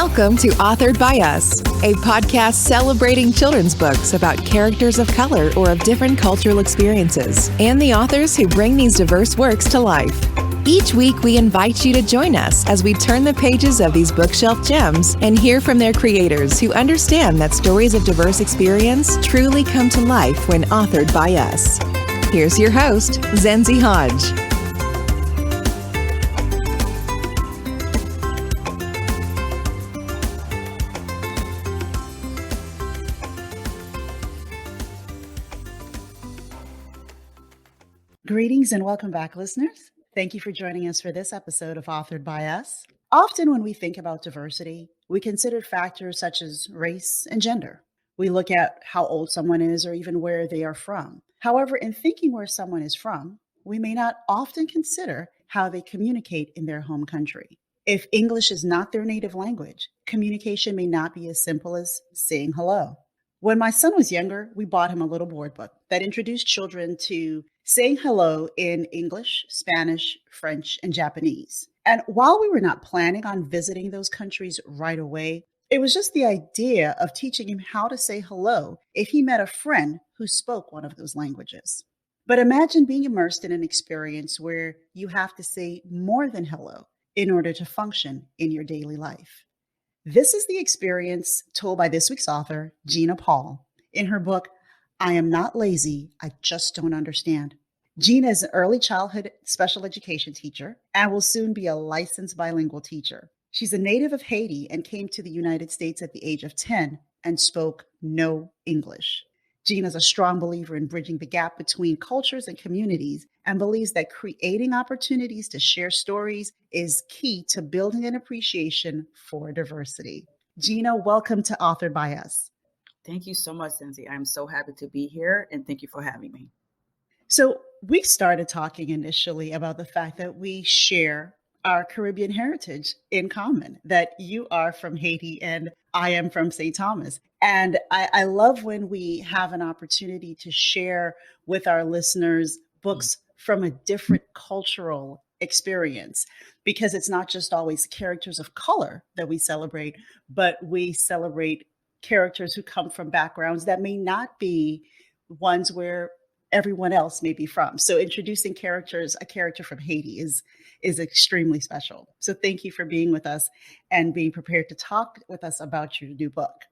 Welcome to Authored by Us, a podcast celebrating children's books about characters of color or of different cultural experiences, and the authors who bring these diverse works to life. Each week, we invite you to join us as we turn the pages of these bookshelf gems and hear from their creators who understand that stories of diverse experience truly come to life when authored by us. Here's your host, Zenzi Hodge. Greetings and welcome back, listeners. Thank you for joining us for this episode of Authored by Us. Often when we think about diversity, we consider factors such as race and gender. We look at how old someone is or even where they are from. However, in thinking where someone is from, we may not often consider how they communicate in their home country. If English is not their native language, communication may not be as simple as saying hello. When my son was younger, we bought him a little board book that introduced children to saying hello in English, Spanish, French, and Japanese. And while we were not planning on visiting those countries right away, it was just the idea of teaching him how to say hello if he met a friend who spoke one of those languages. But imagine being immersed in an experience where you have to say more than hello in order to function in your daily life. This is the experience told by this week's author, Gina Paul, in her book, I Am Not Lazy, I Just Don't Understand. Gina is an early childhood special education teacher and will soon be a licensed bilingual teacher. She's a native of Haiti and came to the United States at the age of 10 and spoke no English. Gina is a strong believer in bridging the gap between cultures and communities and believes that creating opportunities to share stories is key to building an appreciation for diversity. Gina, welcome to Authored by Us. Thank you so much, Zenzi. I'm so happy to be here, and thank you for having me. So we started talking initially about the fact that we share our Caribbean heritage in common, that you are from Haiti and I am from St. Thomas. And I love when we have an opportunity to share with our listeners books from a different cultural experience, because it's not just always characters of color that we celebrate, but we celebrate characters who come from backgrounds that may not be ones where everyone else may be from. So introducing a character from Haiti is extremely special. So thank you for being with us and being prepared to talk with us about your new book.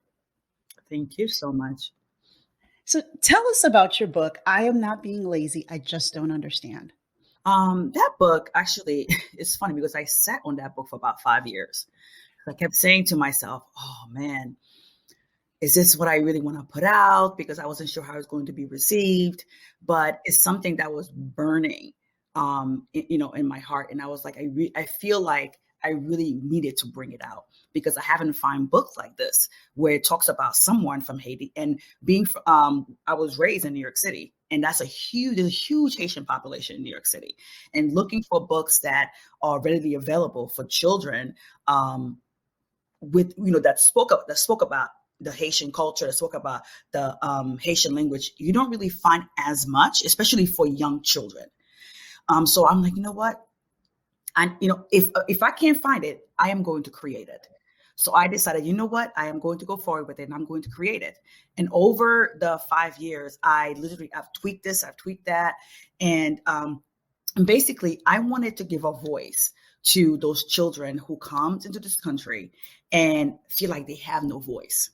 Thank you so much. So tell us about your book, I Am Not Being Lazy, I Just Don't Understand. That book, actually, it's funny because I sat on that book for about 5 years. I kept saying to myself, oh man, is this what I really want to put out? Because I wasn't sure how it was going to be received, but it's something that was burning, in my heart. And I was like, I feel like I really needed to bring it out because I haven't found books like this where it talks about someone from Haiti and I was raised in New York City, and that's there's a huge Haitian population in New York City, and looking for books that are readily available for children, that spoke about the Haitian culture, that spoke about the Haitian language. You don't really find as much, especially for young children. So I'm like, you know what? And if I can't find it, I am going to create it. So I decided, you know what? I am going to go forward with it and I'm going to create it. And over the 5 years, I've tweaked this, I've tweaked that. And basically, I wanted to give a voice to those children who come into this country and feel like they have no voice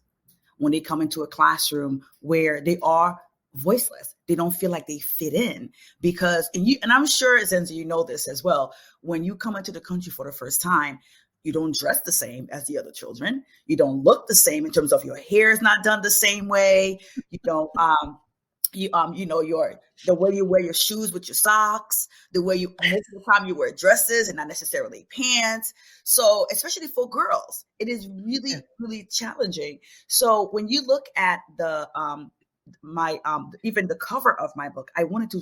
when they come into a classroom where they are voiceless. They don't feel like they fit in because, and I'm sure, Zenzi, you know this as well, when you come into the country for the first time, you don't dress the same as the other children. You don't look the same in terms of your hair is not done the same way. You don't, the way you wear your shoes with your socks, the way most of the time you wear dresses and not necessarily pants. So especially for girls, it is really, really challenging. So when you look at the my even the cover of my book, I wanted to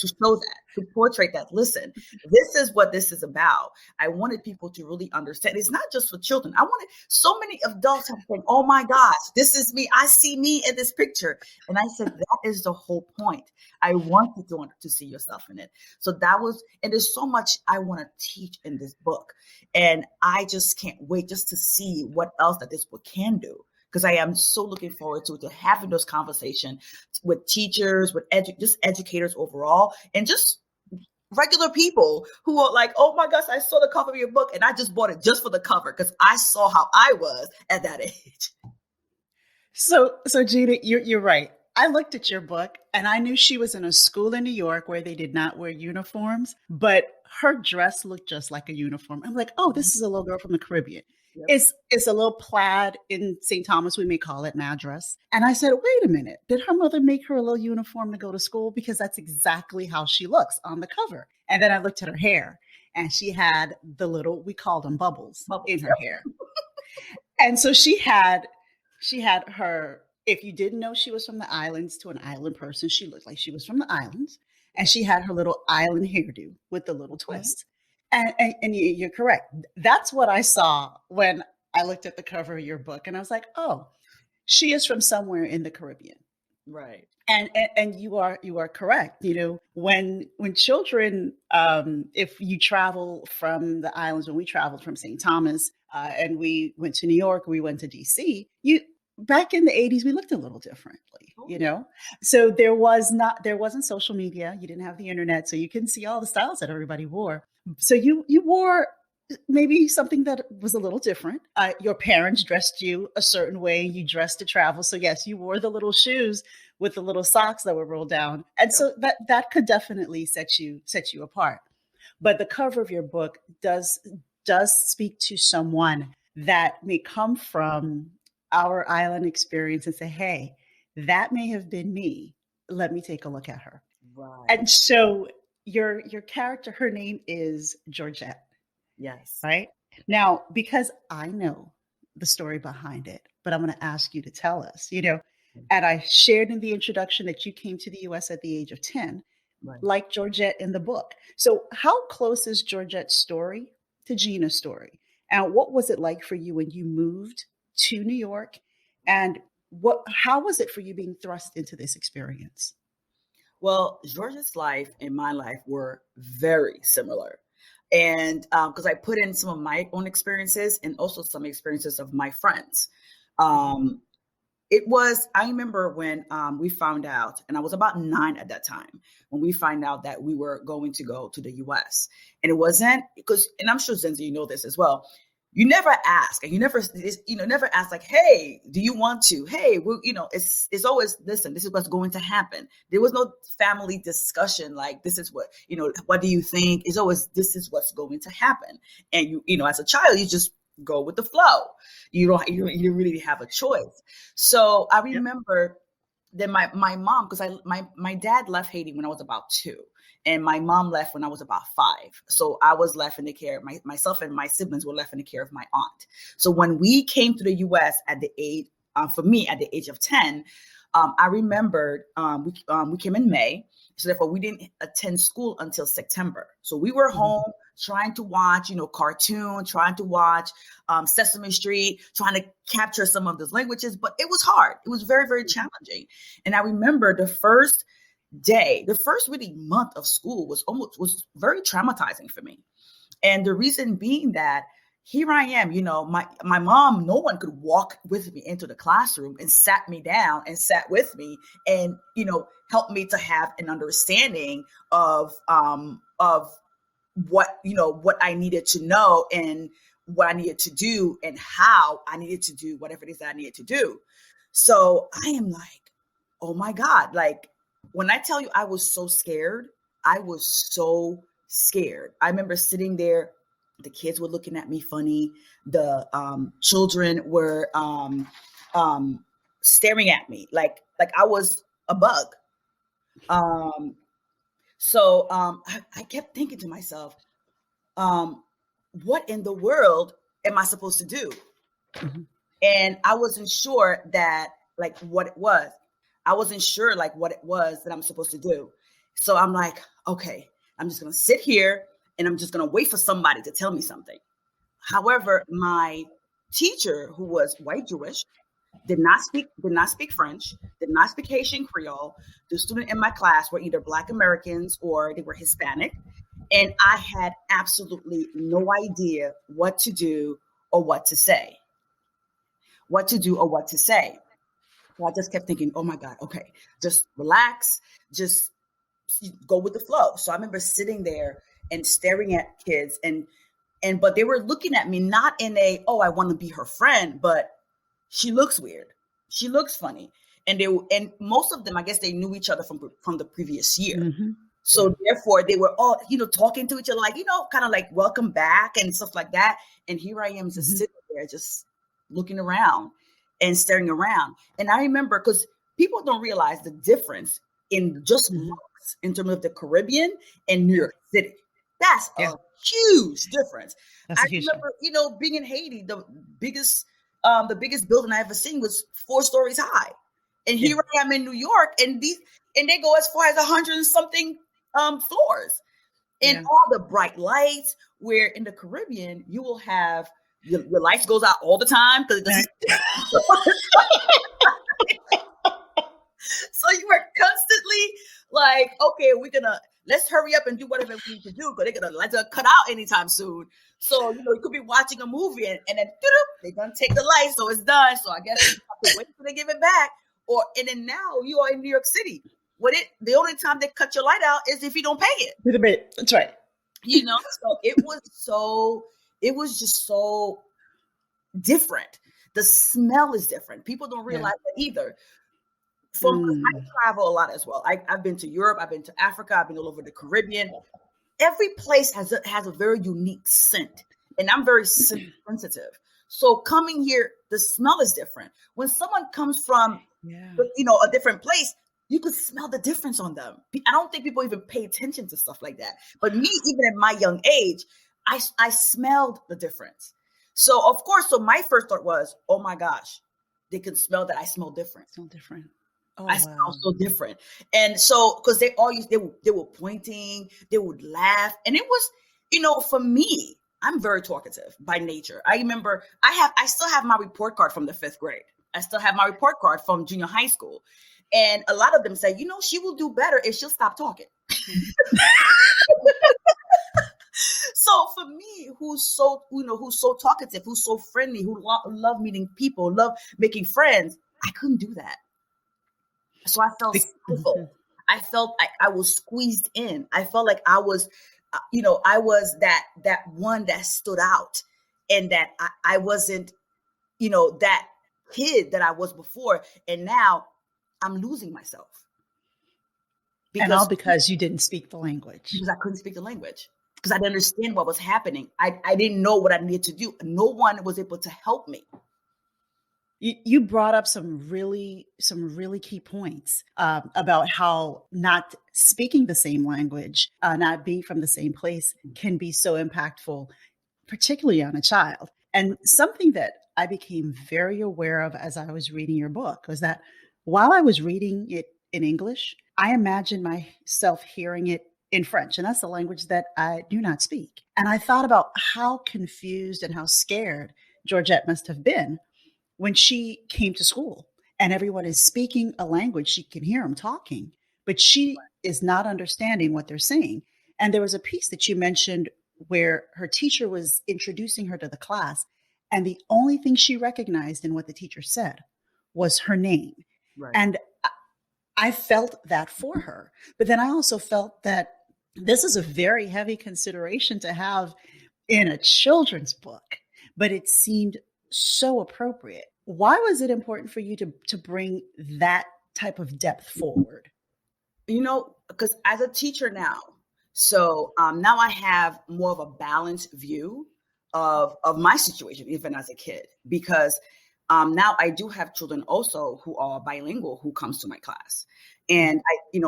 show that, to portray that. Listen, this is what this is about. I wanted people to really understand. It's not just for children. I wanted so many adults have said, "Oh my gosh, this is me. I see me in this picture." And I said, that is the whole point. I want you to see yourself in it. So that was, and there's so much I want to teach in this book, and I just can't wait just to see what else that this book can do. Because I am so looking forward to having those conversations with teachers, with just educators overall, and just regular people who are like, "Oh my gosh, I saw the cover of your book and I just bought it just for the cover because I saw how I was at that age." So Gina, you're right. I looked at your book and I knew she was in a school in New York where they did not wear uniforms, but her dress looked just like a uniform. I'm like, oh, this is a little girl from the Caribbean. Yep. It's a little plaid in St. Thomas, we may call it madras. And I said, wait a minute, did her mother make her a little uniform to go to school? Because that's exactly how she looks on the cover. And then I looked at her hair and she had the little, we called them bubbles in her hair. And so she had her, if you didn't know she was from the islands, to an island person, she looked like she was from the islands. And she had her little island hairdo with the little twist. And you're correct. That's what I saw when I looked at the cover of your book. And I was like, oh, she is from somewhere in the Caribbean. Right. And you are correct. You know, when children, if you travel from the islands, when we traveled from St. Thomas and we went to New York, we went to DC, back in the 80s, we looked a little differently, you know? So there wasn't social media. You didn't have the internet, so you couldn't see all the styles that everybody wore. So you wore maybe something that was a little different. Your parents dressed you a certain way. You dressed to travel. So yes, you wore the little shoes with the little socks that were rolled down. And so that could definitely set you apart. But the cover of your book does speak to someone that may come from our island experience and say, hey, that may have been me. Let me take a look at her. Right. And so your character, her name is Georgette. Yes. Right? Now, because I know the story behind it, but I'm going to ask you to tell us, you know, and I shared in the introduction that you came to the US at the age of 10, right, like Georgette in the book. So how close is Georgette's story to Gina's story? And what was it like for you when you moved to New York? And how was it for you being thrust into this experience? Well, Georgette's life and my life were very similar. And because I put in some of my own experiences and also some experiences of my friends. I remember when we found out, and I was about 9 at that time, when we found out that we were going to go to the US. And it wasn't because, and I'm sure Zenzi, you know this as well, you never ask, and you never ask like, hey, do you want to? Hey, well, it's always, listen, this is what's going to happen. There was no family discussion like, this is what, what do you think? It's always, this is what's going to happen. And as a child, you just go with the flow. You really have a choice. So I remember that my mom, because my dad left Haiti when I was about 2. And my mom left when I was about 5. So I was left in the care, myself and my siblings were left in the care of my aunt. So when we came to the US at the age, for me, at the age of 10, I remembered we came in May. So therefore we didn't attend school until September. So we were home trying to watch, cartoon, trying to watch Sesame Street, trying to capture some of those languages, but it was hard. It was very, very challenging. And I remember the first really month of school was very traumatizing for me. And the reason being that here I am, my mom, no one could walk with me into the classroom and sat me down and sat with me and, help me to have an understanding of what I needed to know and what I needed to do and how I needed to do whatever it is that I needed to do. So I am like, oh my God, like, when I tell you I was so scared, I remember sitting there, the kids were looking at me funny. The children were staring at me like I was a bug. So I kept thinking to myself, what in the world am I supposed to do? Mm-hmm. And I wasn't sure that like what it was. I wasn't sure like what it was that I'm supposed to do. So I'm like, okay, I'm just going to sit here and I'm just going to wait for somebody to tell me something. However, my teacher, who was white Jewish, did not speak French, did not speak Haitian Creole. The students in my class were either Black Americans or they were Hispanic. And I had absolutely no idea what to do or what to say. So I just kept thinking, oh my God, okay, just relax, just go with the flow. So I remember sitting there and staring at kids but they were looking at me not in a, oh, I want to be her friend, but she looks weird. She looks funny. And most of them, I guess they knew each other from the previous year. Mm-hmm. So therefore they were all, talking to each other, like, kind of like welcome back and stuff like that. And here I am just sitting there, just looking around and staring around. And I remember, because people don't realize the difference in just looks in terms of the Caribbean and New York City. That's a huge difference. I remember, being in Haiti, the biggest building I ever seen was 4 stories high. And here I am in New York, and they go as far as 100 and something floors. And all the bright lights, where in the Caribbean, you will have your lights goes out all the time. So you were constantly like, okay, let's hurry up and do whatever we need to do, because they're gonna cut out anytime soon. So you could be watching a movie and then they're gonna take the light, so it's done. So I guess you have to wait till they give it back. And then now you are in New York City. The only time they cut your light out is if you don't pay it. That's right. So it was just so different. The smell is different. People don't realize that either. I travel a lot as well. I've been to Europe, I've been to Africa, I've been all over the Caribbean. Every place has a very unique scent, and I'm very sensitive. So coming here, the smell is different. When someone comes from, a different place, you could smell the difference on them. I don't think people even pay attention to stuff like that. But me, even at my young age, I smelled the difference. So of course, my first thought was, oh my gosh, they could smell that I smell different. So different. Oh, I smell so different. And so, because they were pointing, they would laugh. And it was, for me, I'm very talkative by nature. I remember I still have my report card from the 5th grade. I still have my report card from junior high school. And a lot of them say, she will do better if she'll stop talking. So for me, who's so talkative, who's so friendly, who love meeting people, love making friends, I couldn't do that. So I felt stifled. I felt I was squeezed in. I felt like I was, I was that one that stood out, and that I wasn't, that kid that I was before. And now I'm losing myself. Because you didn't speak the language. Because I couldn't speak the language. Because I didn't understand what was happening. I didn't know what I needed to do. No one was able to help me. You brought up some really key points about how not speaking the same language, not being from the same place, can be so impactful, particularly on a child. And something that I became very aware of as I was reading your book was that while I was reading it in English, I imagined myself hearing it in French, and that's the language that I do not speak. And I thought about how confused and how scared Georgette must have been when she came to school and everyone is speaking a language. She can hear them talking, but she is not understanding what they're saying. And there was a piece that you mentioned where her teacher was introducing her to the class, and the only thing she recognized in what the teacher said was her name. Right. And I felt that for her. But then I also felt that this is a very heavy consideration to have in a children's book, but it seemed so appropriate. Why was it important for you to bring that type of depth forward? Because as a teacher now, now I have more of a balanced view of my situation, even as a kid, because now I do have children also who are bilingual who comes to my class. And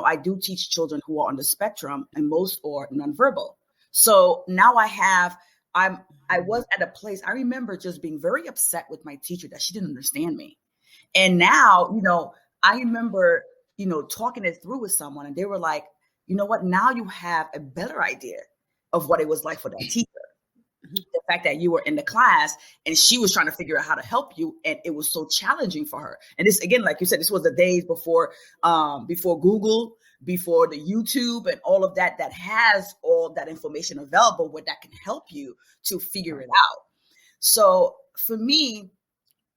I do teach children who are on the spectrum, and most are nonverbal. So now I was at a place, I remember just being very upset with my teacher that she didn't understand me. And now, I remember, talking it through with someone, and they were like, you know what? Now you have a better idea of what it was like for that teacher. The fact that you were in the class and she was trying to figure out how to help you, and it was so challenging for her. And this, again, like you said, this was the days before Google, before the YouTube and all of that has all that information available where that can help you to figure it out. So for me,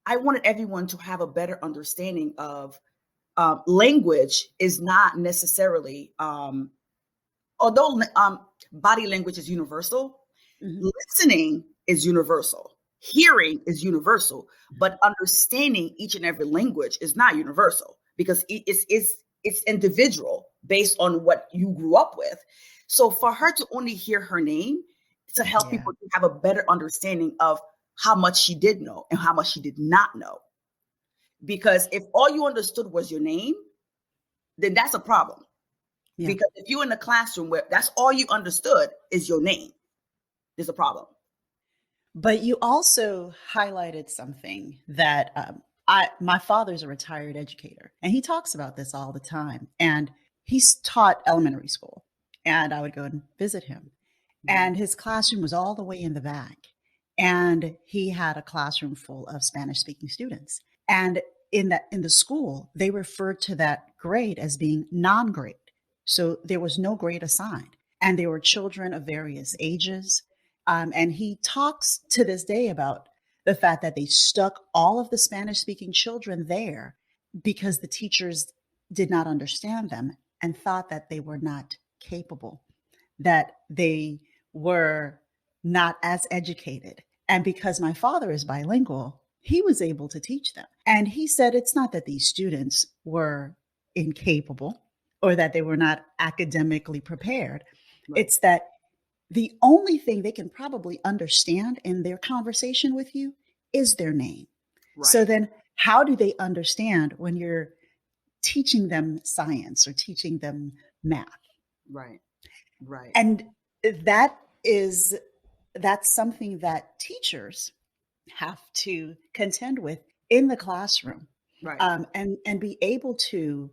I wanted everyone to have a better understanding of language is not necessarily, although body language is universal, listening is universal, hearing is universal, but understanding each and every language is not universal because it's individual based on what you grew up with. So for her to only hear her name to help people to have a better understanding of how much she did know and how much she did not know. Because if all you understood was your name, then that's a problem. Yeah. Because if you're in a classroom where that's all you understood is your name, there's a problem. But you also highlighted something that my father's a retired educator, and he talks about this all the time. And he's taught elementary school, and I would go and visit him. And his classroom was all the way in the back. And he had a classroom full of Spanish-speaking students. And in the school, they referred to that grade as being non-grade. So there was no grade assigned. And there were children of various ages. And he talks to this day about the fact that they stuck all of the Spanish-speaking children there because the teachers did not understand them and thought that they were not capable, that they were not as educated. And because my father is bilingual, he was able to teach them. And he said it's not that these students were incapable or that they were not academically prepared. Right. It's that the only thing they can probably understand in their conversation with you is their name. Right. So then how do they understand when you're teaching them science or teaching them math? Right. Right. And that's something that teachers have to contend with in the classroom. Right. And be able to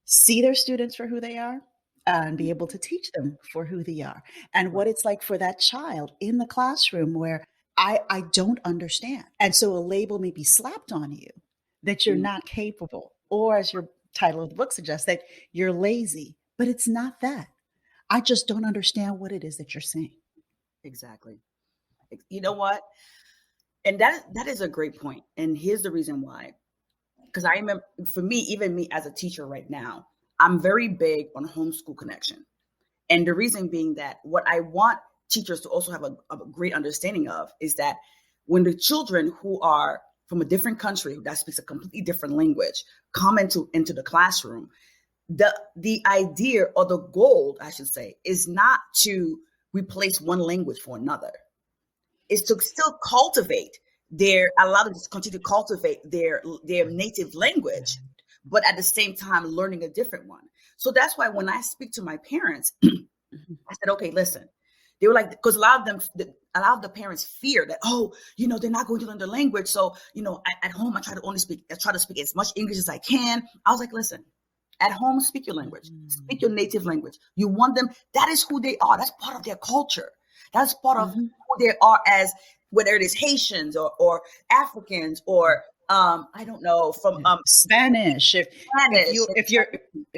see their students for who they are and be able to teach them for who they are and what it's like for that child in the classroom where I don't understand. And so a label may be slapped on you that you're not capable, or as your title of the book suggests, that you're lazy, but it's not that. I just don't understand what it is that you're saying. Exactly. You know what? And that is a great point. And here's the reason why. Because I remember, for me, even me as a teacher right now, I'm very big on homeschool connection. And the reason being that what I want teachers to also have a great understanding of is that when the children who are from a different country that speaks a completely different language come into the classroom, the idea or the goal, I should say, is not to replace one language for another. It's to still allow them to continue to cultivate their native language, but at the same time learning a different one. So that's why when I speak to my parents, I said, okay, listen. They were like, because a lot of the parents fear that, they're not going to learn the language. So, at home, I try to speak as much English as I can. I was like, listen, at home, speak your language, speak your native language. You want them, that is who they are. That's part of their culture. That's part of who they are, as whether it is Haitians or Africans or I don't know, from Spanish. If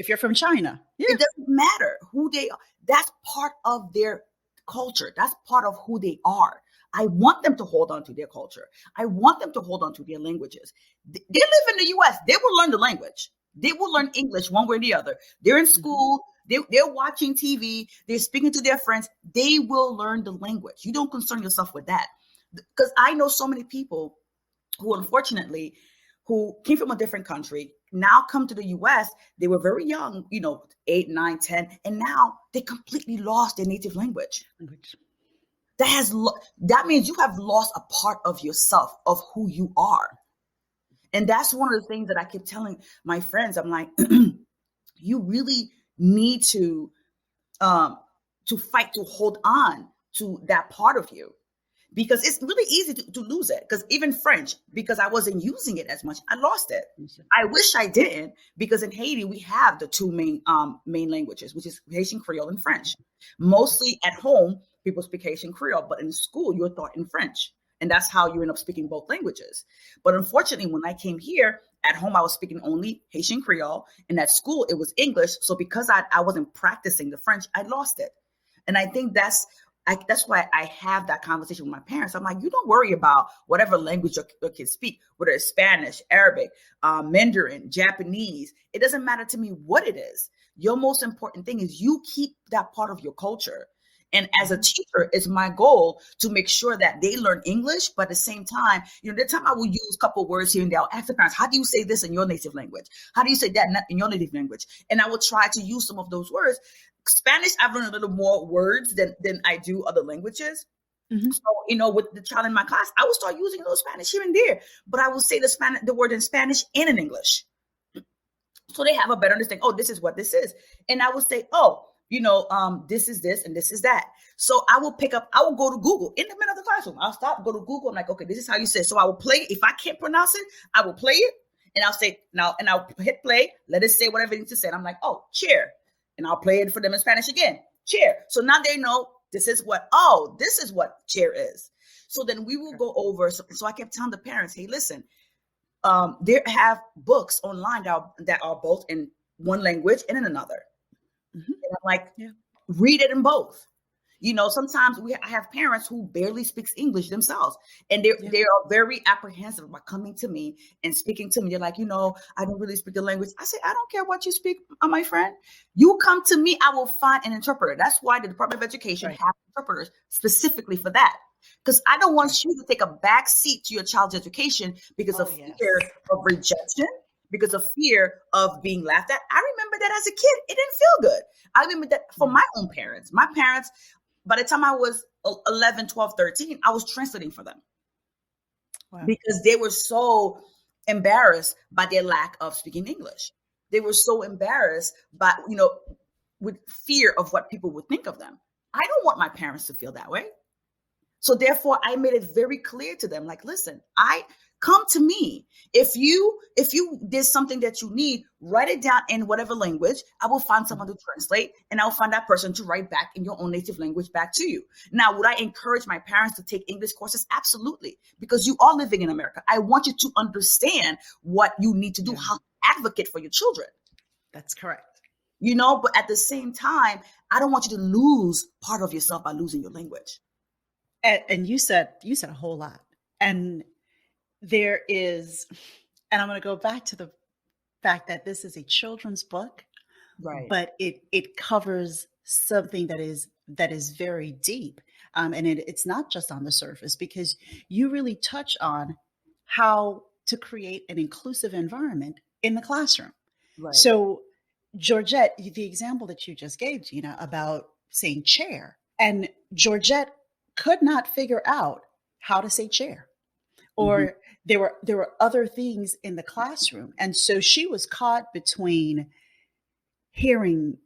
you're from China, it doesn't matter who they are. That's part of their culture. That's part of who they are. I want them to hold on to their culture. I want them to hold on to their languages. They live in the U.S. They will learn the language. They will learn English one way or the other. They're in school. They're watching TV. They're speaking to their friends. They will learn the language. You don't concern yourself with that. Because I know so many people who, unfortunately, who came from a different country, now come to the U.S. They were very young, 8, 9, 10, and now they completely lost their native language. That means you have lost a part of yourself, of who you are. And that's one of the things that I keep telling my friends. I'm like, you really need to fight to hold on to that part of you. because it's really easy to lose it. Because even French, because I wasn't using it as much, I lost it. I wish I didn't, because in Haiti we have the two main languages, which is Haitian Creole and French. Mostly at home, people speak Haitian Creole, but in school you're taught in French, and that's how you end up speaking both languages. But unfortunately, when I came here, at home I was speaking only Haitian Creole, and at school it was English. So because I wasn't practicing the French, I lost it. And I think that's why I have that conversation with my parents. I'm like, you don't worry about whatever language your kids speak, whether it's Spanish, Arabic, Mandarin, Japanese. It doesn't matter to me what it is. Your most important thing is you keep that part of your culture. And as a teacher, it's my goal to make sure that they learn English, but at the same time, the time I will use a couple of words here and there. I'll ask the parents, how do you say this in your native language? How do you say that in your native language? And I will try to use some of those words. Spanish, I've learned a little more words than I do other languages. So, with the child in my class, I will start using a little Spanish here and there, but I will say the word in Spanish and in English. So they have a better understanding. Oh, this is what this is. And I will say, this is this and this is that. So I will go to Google in the middle of the classroom. I'll stop, go to Google. I'm like, okay, this is how you say it. So I will play it. If I can't pronounce it, I will play it. And I'll say now, and I'll hit play, let it say whatever it needs to say. And I'm like, oh, chair. And I'll play it for them in Spanish again. Chair. So now they know this is what chair is. So then we will go over. So I kept telling the parents, hey, listen, there have books online that are both in one language and in another. And I'm like, read it in both. Sometimes I have parents who barely speaks English themselves, and they are very apprehensive about coming to me and speaking to me. They're like, I don't really speak the language. I say, I don't care what you speak, my friend. You come to me, I will find an interpreter. That's why the Department of Education have interpreters specifically for that. Because I don't want you to take a back seat to your child's education because of fear of rejection, because of fear of being laughed at. I remember that as a kid. It didn't feel good. I remember that for my own parents. My parents, by the time I was 11, 12, 13, I was translating for them. Wow. Because they were so embarrassed by their lack of speaking English. They were so embarrassed by, with fear of what people would think of them. I don't want my parents to feel that way. So therefore, I made it very clear to them, like, listen, come to me. If you did something that you need, write it down in whatever language. I will find someone to translate, and I'll find that person to write back in your own native language back to you. Now, would I encourage my parents to take English courses? Absolutely. Because you are living in America. I want you to understand what you need to do, how to advocate for your children. That's correct. But at the same time, I don't want you to lose part of yourself by losing your language. And you said a whole lot. And there is, and I'm going to go back to the fact that this is a children's book, right? But it covers something that is very deep, and it's not just on the surface, because you really touch on how to create an inclusive environment in the classroom. Right. So, Georgette, the example that you just gave, Gina, about saying chair, and Georgette could not figure out how to say chair, or there were other things in the classroom. And so she was caught between hearing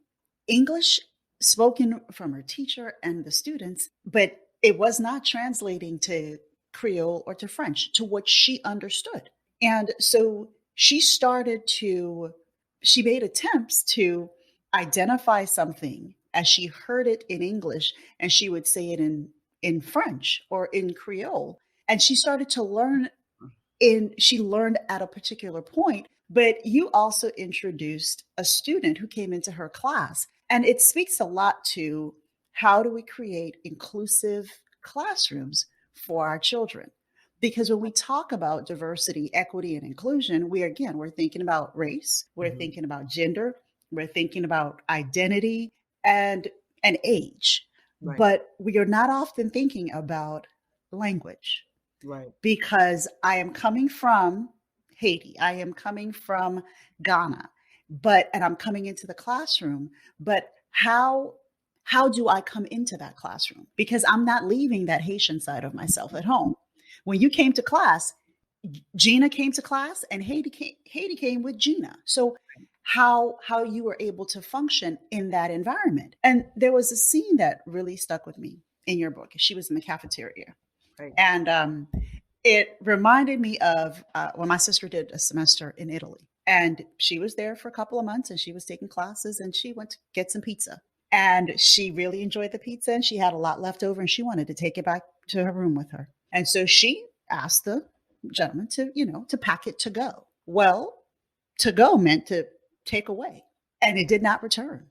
English spoken from her teacher and the students, but it was not translating to Creole or to French, to what she understood. And so she made attempts to identify something as she heard it in English, and she would say it in French or in Creole. And she started to learn she learned at a particular point, but you also introduced a student who came into her class. And it speaks a lot to how do we create inclusive classrooms for our children? Because when we talk about diversity, equity, and inclusion, we're thinking about race, we're thinking about gender, we're thinking about identity and age. Right. But we are not often thinking about language. Right. Because I am coming from Haiti, I am coming from Ghana, and I'm coming into the classroom, but how do I come into that classroom? Because I'm not leaving that Haitian side of myself at home. When you came to class, Gina came to class and Haiti came with Gina. So how you were able to function in that environment. And there was a scene that really stuck with me in your book. She was in the cafeteria Right. And it reminded me of when my sister did a semester in Italy. And she was there for a couple of months and she was taking classes and she went to get some pizza. And she really enjoyed the pizza and she had a lot left over and she wanted to take it back to her room with her. And so she asked the gentleman to pack it to go. Well, to go meant to take away, and it did not return.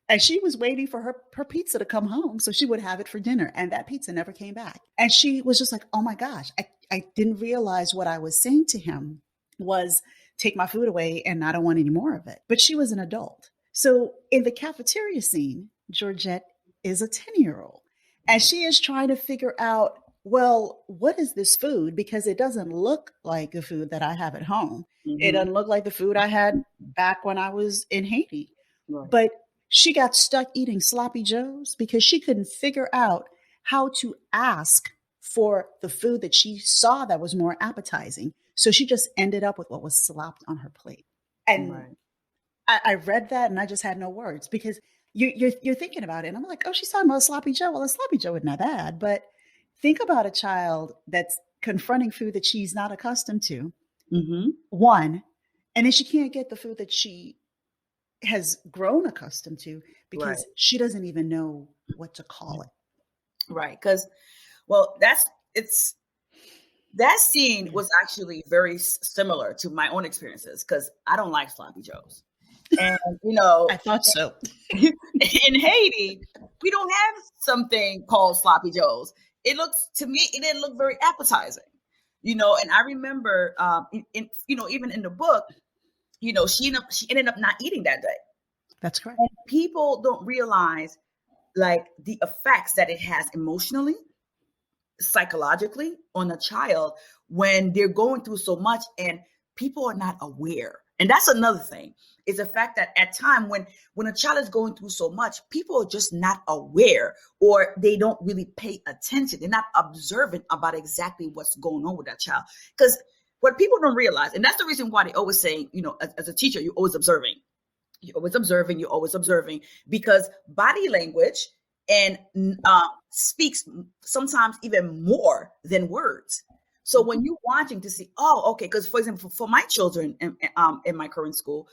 And she was waiting for her pizza to come home so she would have it for dinner. And that pizza never came back. And she was just like, oh my gosh, I didn't realize what I was saying to him was take my food away and I don't want any more of it. But she was an adult. So in the cafeteria scene, Georgette is a 10-year-old and she is trying to figure out, well, what is this food? Because it doesn't look like the food that I have at home. It doesn't look like the food I had back when I was in Haiti. Right. But she got stuck eating sloppy joes because she couldn't figure out how to ask for the food that she saw that was more appetizing. So she just ended up with what was slopped on her plate. And Right. I read that and I just had no words because you're thinking about it. And I'm like, oh, she's talking about a sloppy joe. Well, a sloppy joe isn't that bad. But think about a child that's confronting food that she's not accustomed to. One, and then she can't get the food that she has grown accustomed to because Right. she doesn't even know what to call it. Right. Because, well, that scene was actually very similar to my own experiences because I don't like sloppy joes. And, I thought so. in Haiti, we don't have something called sloppy joes. To me, it didn't look very appetizing, and I remember, even in the book, she ended up not eating that day. That's correct. And people don't realize like the effects that it has emotionally, psychologically on a child when they're going through so much and people are not aware. And that's another thing is the fact that at time when a child is going through so much, people are just not aware or they don't really pay attention. They're not observant about exactly what's going on with that child. Because what people don't realize, and that's the reason why they always say, as a teacher, you're always observing. You're always observing because body language and speaks sometimes even more than words. So when you're watching to see, oh, okay, because for example, for my children in my current school,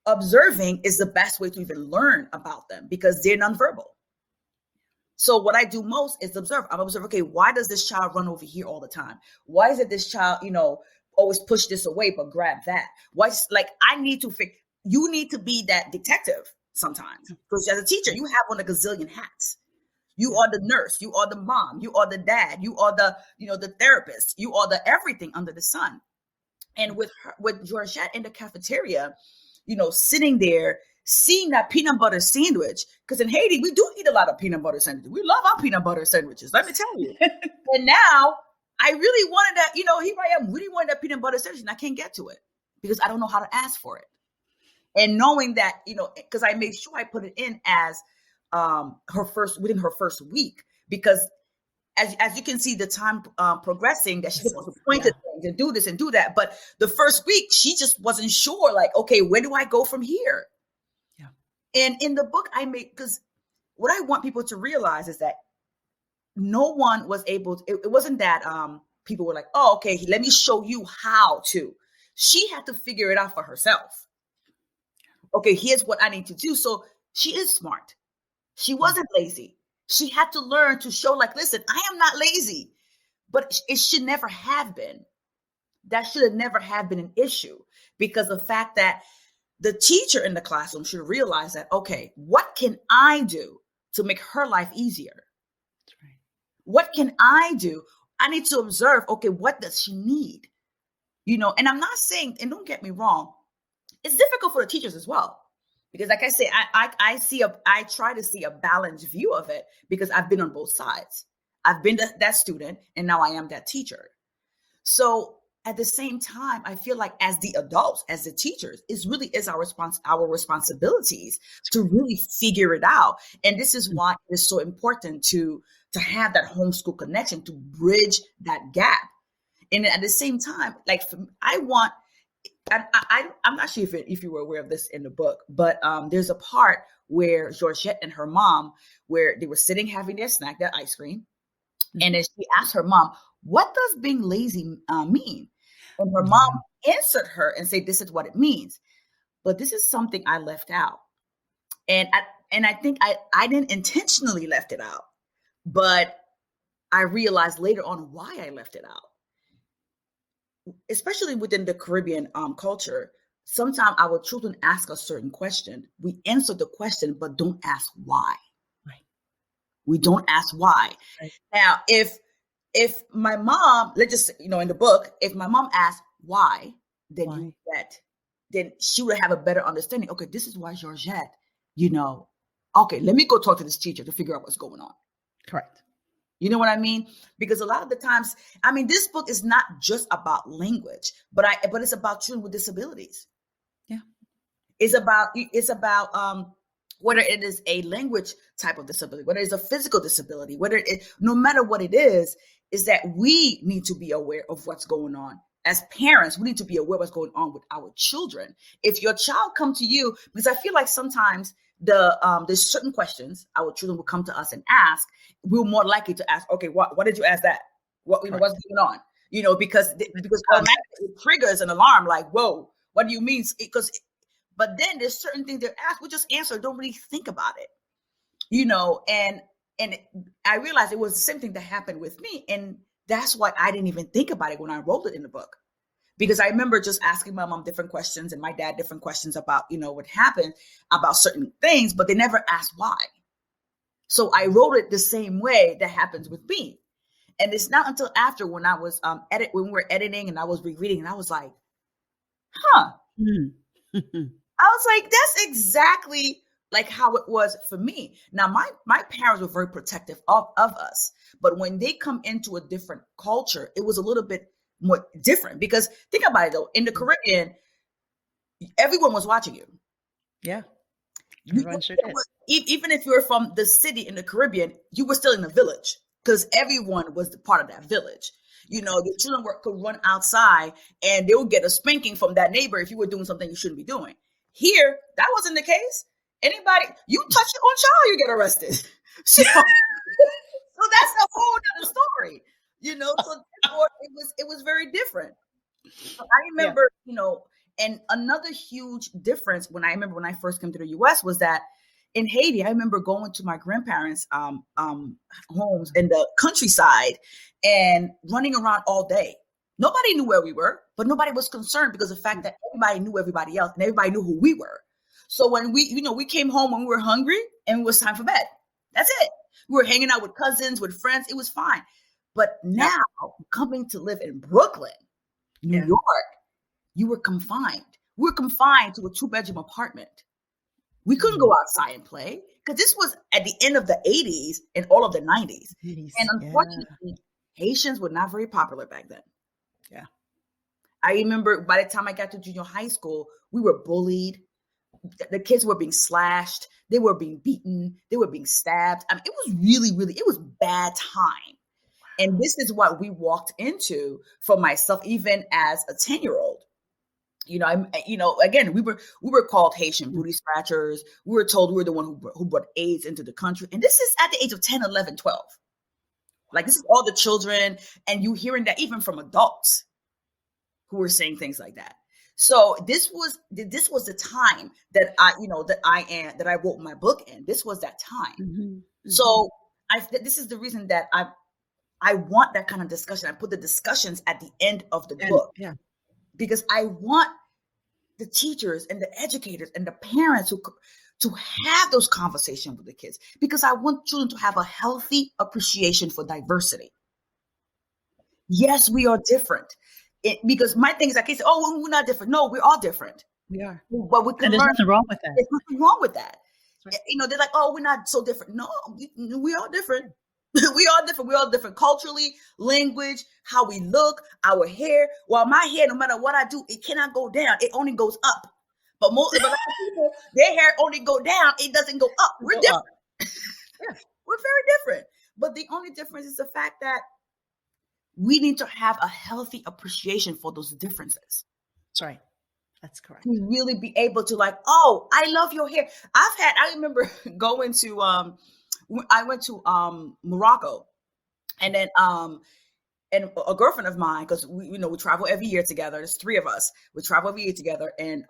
observing is the best way to even learn about them because they're nonverbal. So what I do most is observe. I'm observing, okay, why does this child run over here all the time? Why is it this child, always push this away but grab that? I need to figure. You need to be that detective sometimes because as a teacher, you have on a gazillion hats. You are the nurse, you are the mom, you are the dad, you are the, the therapist, you are the everything under the sun. And with Georgette in the cafeteria, sitting there, seeing that peanut butter sandwich, because in Haiti, we do eat a lot of peanut butter sandwiches. We love our peanut butter sandwiches, let me tell you. And now I really wanted that, here I am, really wanted that peanut butter sandwich and I can't get to it because I don't know how to ask for it. And knowing that, because I made sure I put it in as within her first week, because as you can see the time progressing that she's supposed to point to things and do this and do that. But the first week, she just wasn't sure, like, okay, where do I go from here? Yeah. And in the book because what I want people to realize is that no one was able to, it wasn't that people were like, oh, okay, let me show you how to. She had to figure it out for herself. Okay, here's what I need to do. So she is smart. She wasn't lazy. She had to learn to show like, listen, I am not lazy, but it should never have been. That should have never have been an issue because the fact that the teacher in the classroom should realize that, okay, what can I do to make her life easier? That's right. What can I do? I need to observe, okay, what does she need? And I'm not saying, and don't get me wrong, it's difficult for the teachers as well. Because like I say, I try to see a balanced view of it because I've been on both sides. I've been that student and now I am that teacher. So at the same time, I feel like as the adults, as the teachers, it really is our responsibilities to really figure it out. And this is why it is so important to have that homeschool connection, to bridge that gap. And at the same time, like I'm not sure if you were aware of this in the book, but there's a part where Georgette and her mom, where they were sitting having their snack, their ice cream, And then she asked her mom, what does being lazy mean? And her mom answered her and said, this is what it means. But this is something I left out. And I think I didn't intentionally left it out, but I realized later on why I left it out. Especially within the Caribbean culture, sometimes our children ask a certain question. We answer the question, but don't ask why. Right. We don't ask why. Right. Now, if my mom, let's just, in the book, if my mom asked why, then then she would have a better understanding. Okay, this is why Georgette, okay, let me go talk to this teacher to figure out what's going on. Correct. You know what I mean? Because a lot of the times, this book is not just about language, but it's about children with disabilities. Yeah. It's about whether it is a language type of disability, whether it's a physical disability, no matter what it is that we need to be aware of what's going on. As parents, we need to be aware of what's going on with our children. If your child come to you, because I feel like sometimes there's certain questions our children will come to us and ask, we're more likely to ask, okay, what did you ask that? What's going on? Because automatically it triggers an alarm like, whoa, what do you mean? But then there's certain things they're asked, we just answer, don't really think about it, and I realized it was the same thing that happened with me. And that's why I didn't even think about it when I wrote it in the book. Because I remember just asking my mom different questions and my dad different questions about, what happened about certain things, but they never asked why. So I wrote it the same way that happens with me. And it's not until after when I was when we were editing and I was rereading and I was like, I was like, that's exactly like how it was for me. Now, my parents were very protective of us. But when they come into a different culture, it was a little bit more different. Because think about it, though. In the Caribbean, everyone was watching you. Yeah. Even if you were from the city in the Caribbean, you were still in the village because everyone was part of that village. The children could run outside and they would get a spanking from that neighbor if you were doing something you shouldn't be doing. Here, that wasn't the case. Anybody, you touch your own child, you get arrested. So that's a whole other story, So therefore, it was very different. So I remember, and another huge difference when I first came to the U.S. was that in Haiti, I remember going to my grandparents' homes in the countryside and running around all day. Nobody knew where we were, but nobody was concerned because of the fact that everybody knew everybody else and everybody knew who we were. So when we came home when we were hungry and it was time for bed. That's it. We were hanging out with cousins, with friends. It was fine. But now coming to live in Brooklyn, New York, you were confined. We were confined to a 2-bedroom apartment. We couldn't go outside and play because this was at the end of the 80s and all of the 90s. And unfortunately, Haitians were not very popular back then. Yeah. I remember by the time I got to junior high school, we were bullied. The kids were being slashed. They were being beaten. They were being stabbed. It was really, really, it was bad time. And this is what we walked into for myself, even as a 10-year-old. Again, we were called Haitian booty scratchers. We were told we were the one who brought AIDS into the country. And this is at the age of 10, 11, 12. Like, this is all the children. And you hearing that even from adults who were saying things like that. So this was the time that I wrote my book in. This was that time. Mm-hmm. So this is the reason that I want that kind of discussion. I put the discussions at the end of the book. Yeah. Because I want the teachers and the educators and the parents to have those conversations with the kids, because I want children to have a healthy appreciation for diversity. Yes, we are different. Because my thing is, I can't say, we're not different. No, we're all different. We are. But we can there's nothing wrong with that. There's nothing wrong with that. Right. They're like, we're not so different. No, we are different. We are different. We all different culturally, language, how we look, our hair. Well, my hair, no matter what I do, it cannot go down. It only goes up. But most of the people, their hair only go down. It doesn't go up. We're different. Yeah, we're very different. But the only difference is the fact that we need to have a healthy appreciation for those differences. That's right. That's correct. To really be able to I love your hair. I remember going to, I went to Morocco, And then and a girlfriend of mine, because we travel every year together. There's three of us. We travel every year together. And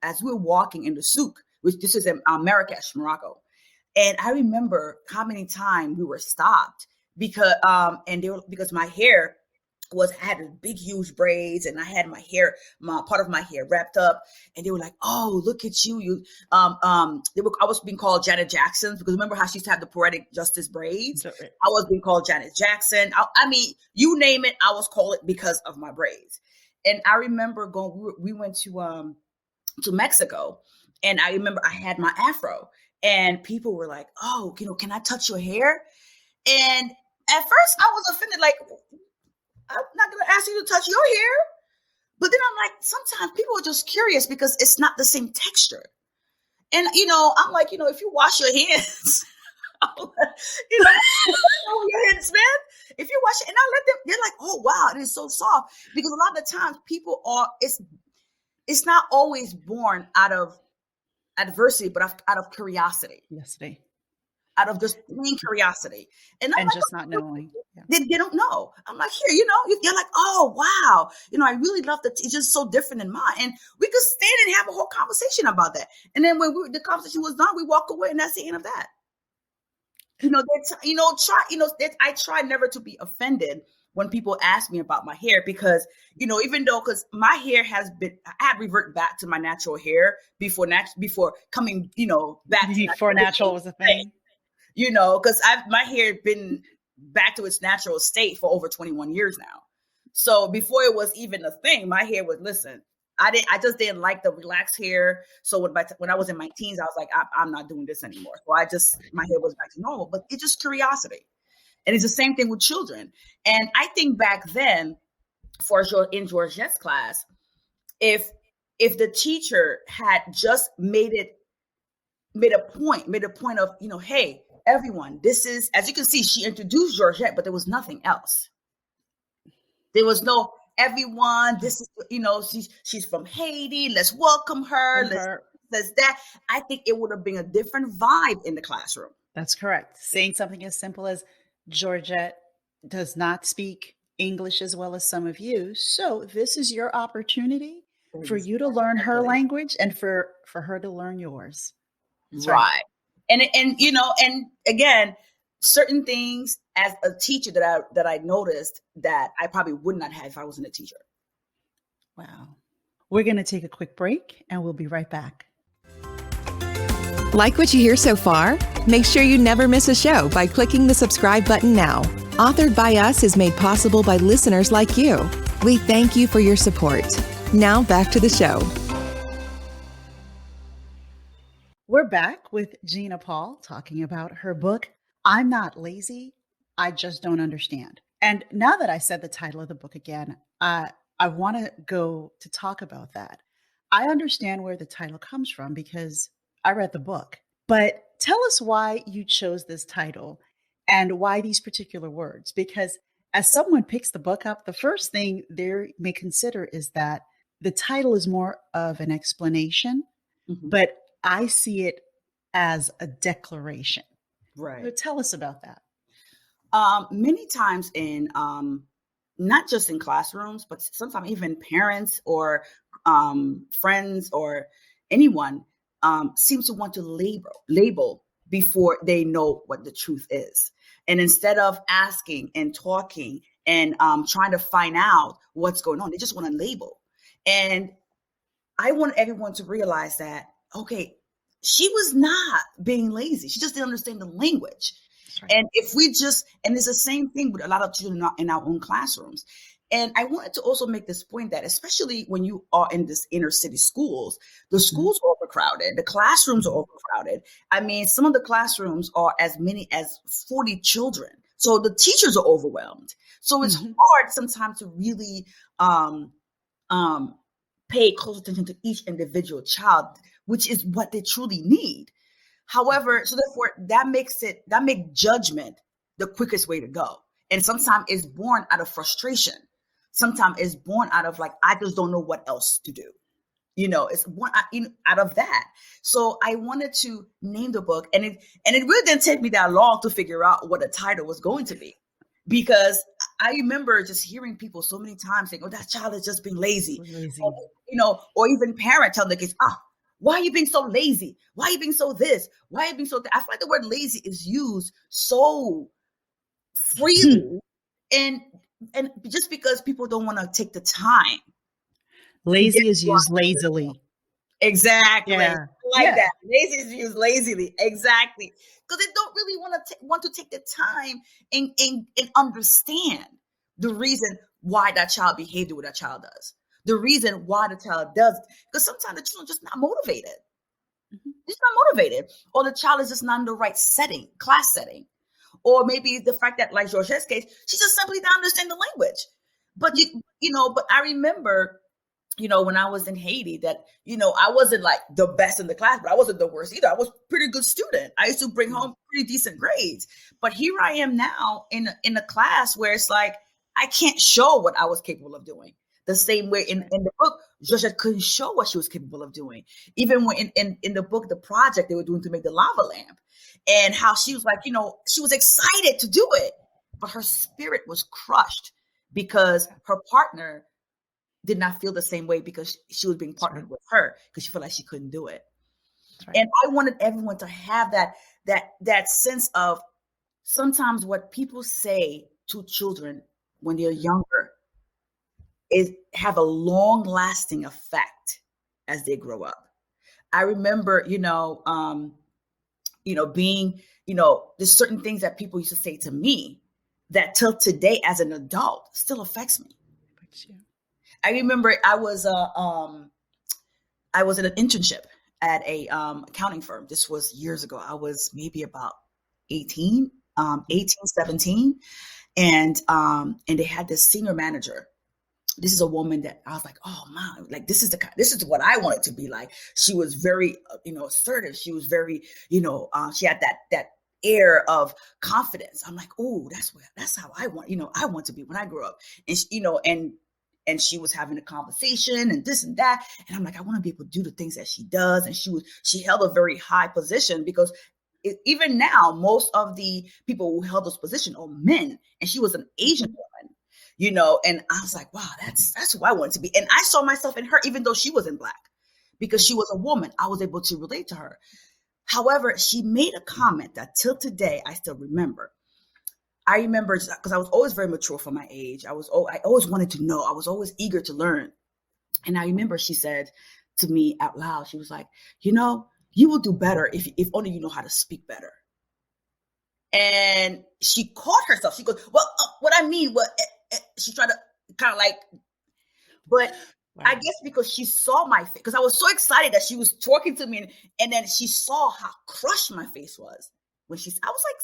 as we were walking in the souk, which this is in Marrakesh, Morocco, and I remember how many times we were stopped because because my hair had big huge braids, and I had part of my hair wrapped up, and they were like, "Oh, look at you! I was being called Janet Jackson, because remember how she used to have the poetic justice braids? I was being called Janet Jackson. I mean, you name it, I was called it because of my braids. And I remember we went to Mexico, and I remember I had my afro, and people were like, "Oh, can I touch your hair?" And at first I was offended, like, I'm not going to ask you to touch your hair. But then I'm like, sometimes people are just curious because it's not the same texture. And, I'm like, if you wash your hands, your hands, man, if you wash it, and I let them, they're like, "Oh, wow, it is so soft." Because a lot of the times people it's not always born out of adversity, but out of curiosity. Yes, Out of just plain curiosity. And I'm just not knowing. Yeah. They don't know. I'm like, here, you're like, "Oh, wow. I really love that. It's just so different than mine." And we could stand and have a whole conversation about that. And then when the conversation was done, we walk away, and that's the end of that. I try never to be offended when people ask me about my hair, because, because my hair I had reverted back to my natural hair before coming, back before natural was a thing. Because my hair had been back to its natural state for over 21 years now. So before it was even a thing, my hair was, listen, I just didn't like the relaxed hair. So when I was in my teens, I was like, I'm not doing this anymore. So my hair was back to normal, but it's just curiosity. And it's the same thing with children. And I think back then, in Georgette's class, if the teacher had just made a point of, "Hey, everyone, this is," as you can see, she introduced Georgette, but there was nothing else. There was no, "Everyone, this is, she's from Haiti. Let's welcome her. Let's that." I think it would have been a different vibe in the classroom. That's correct. Saying something as simple as, "Georgette does not speak English as well as some of you, so this is your opportunity for you to learn her language and for her to learn yours." That's right. And again, certain things as a teacher that I noticed that I probably would not have if I wasn't a teacher. Wow. We're going to take a quick break, and we'll be right back. Like what you hear so far? Make sure you never miss a show by clicking the subscribe button now. Authored by Us is made possible by listeners like you. We thank you for your support. Now back to the show. We're back with Gina Paul talking about her book, "I'm Not Lazy, I Just Don't Understand." And now that I said the title of the book again, I want to go to talk about that. I understand where the title comes from because I read the book. But tell us why you chose this title and why these particular words. Because as someone picks the book up, the first thing they may consider is that the title is more of an explanation, but I see it as a declaration. Right. So tell us about that. Many times in, not just in classrooms, but sometimes even parents or friends or anyone seems to want to label before they know what the truth is. And instead of asking and talking and trying to find out what's going on, they just want to label. And I want everyone to realize that, okay, she was not being lazy. She just didn't understand the language. Right. And and it's the same thing with a lot of children in our own classrooms. And I wanted to also make this point that, especially when you are in this inner city schools, the schools are overcrowded, the classrooms are overcrowded. I mean, some of the classrooms are as many as 40 children. So the teachers are overwhelmed. So it's hard sometimes to really pay close attention to each individual child, which is what they truly need. However, so therefore that makes judgment the quickest way to go. And sometimes it's born out of frustration. Sometimes it's born out of, like, I just don't know what else to do. It's born out of that. So I wanted to name the book, and it really didn't take me that long to figure out what the title was going to be. because I remember just hearing people so many times saying, "Oh, that child is just being lazy," or, Lazy. or even parents telling the kids, "Ah, why are you being so lazy? Why are you being so this? Why are you being so that?" I feel like the word lazy is used so freely, and just because people don't want to take the time to get Lazy is you on used lazily. exactly. Yeah. I like Yeah. that. Lazy is used lazily. Exactly. Because they don't really want to take the time and understand the reason why that child behaved the way that child does. The reason why the child does. Because sometimes the children just not motivated. Mhm. Just not motivated. Or the child is just not in the right setting, class setting. Or maybe the fact that, like Georgette's case, she just simply don't understand the language. But but I remember, when I was in Haiti, that, I wasn't like the best in the class, but I wasn't the worst either. I was a pretty good student. I used to bring home pretty decent grades. But here I am now in a class where it's like, I can't show what I was capable of doing. The same way in the book, Georgette couldn't show what she was capable of doing. Even when in the book, the project they were doing to make the lava lamp, and how she was like, she was excited to do it, but her spirit was crushed because her partner did not feel the same way because she was being partnered with her because she felt like she couldn't do it. Right. And I wanted everyone to have that sense of sometimes what people say to children when they're younger is have a long lasting effect as they grow up. I remember, being, there's certain things that people used to say to me that till today as an adult still affects me. I remember I was in an internship at a accounting firm. This was years ago. I was maybe about 18, 17. And they had this senior manager. This is a woman that I was like, oh man, like this is what I wanted to be like. She was very, assertive. She was very, she had that air of confidence. I'm like, oh, that's how I want to be when I grow up. And and she was having a conversation and this and that. And I'm like, I want to be able to do the things that she does. And she held a very high position because even now, most of the people who held this position are men. And she was an Asian woman, and I was like, wow, that's who I wanted to be. And I saw myself in her, even though she wasn't Black, because she was a woman. I was able to relate to her. However, she made a comment that till today, I still remember. I remember because I was always very mature for my age. I always wanted to know. I was always eager to learn. And I remember she said to me out loud, she was like, you will do better if only you know how to speak better. And she caught herself. She goes, well, what I mean, she tried to kind of like, but wow. I guess because she saw my face, because I was so excited that she was talking to me, and then she saw how crushed my face was when I was like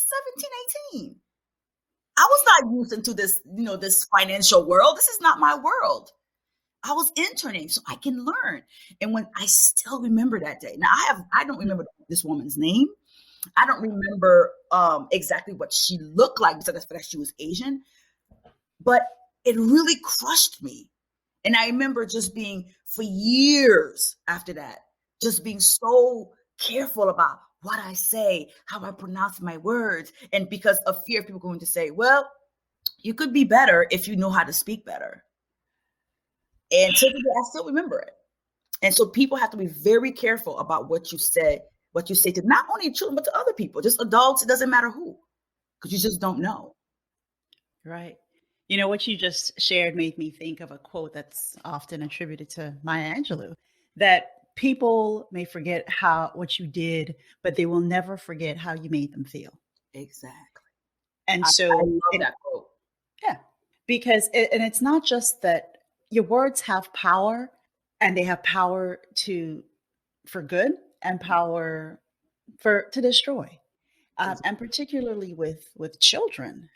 17, 18. I was not used into this, this financial world. This is not my world. I was interning so I can learn. And when I still remember that day. Now I don't remember this woman's name. I don't remember exactly what she looked like because that she was Asian, but it really crushed me. And I remember just being, for years after that, just being so careful about what I say, how I pronounce my words, and because of fear of people going to say, well, you could be better if you know how to speak better. And so I still remember it. And so people have to be very careful about what you say to not only children, but to other people, just adults. It doesn't matter who, because you just don't know. Right. What you just shared made me think of a quote that's often attributed to Maya Angelou, that people may forget what you did, but they will never forget how you made them feel. Exactly. And so I love that quote. Yeah, because it's not just that your words have power, and they have power for good and power to destroy. And particularly with children,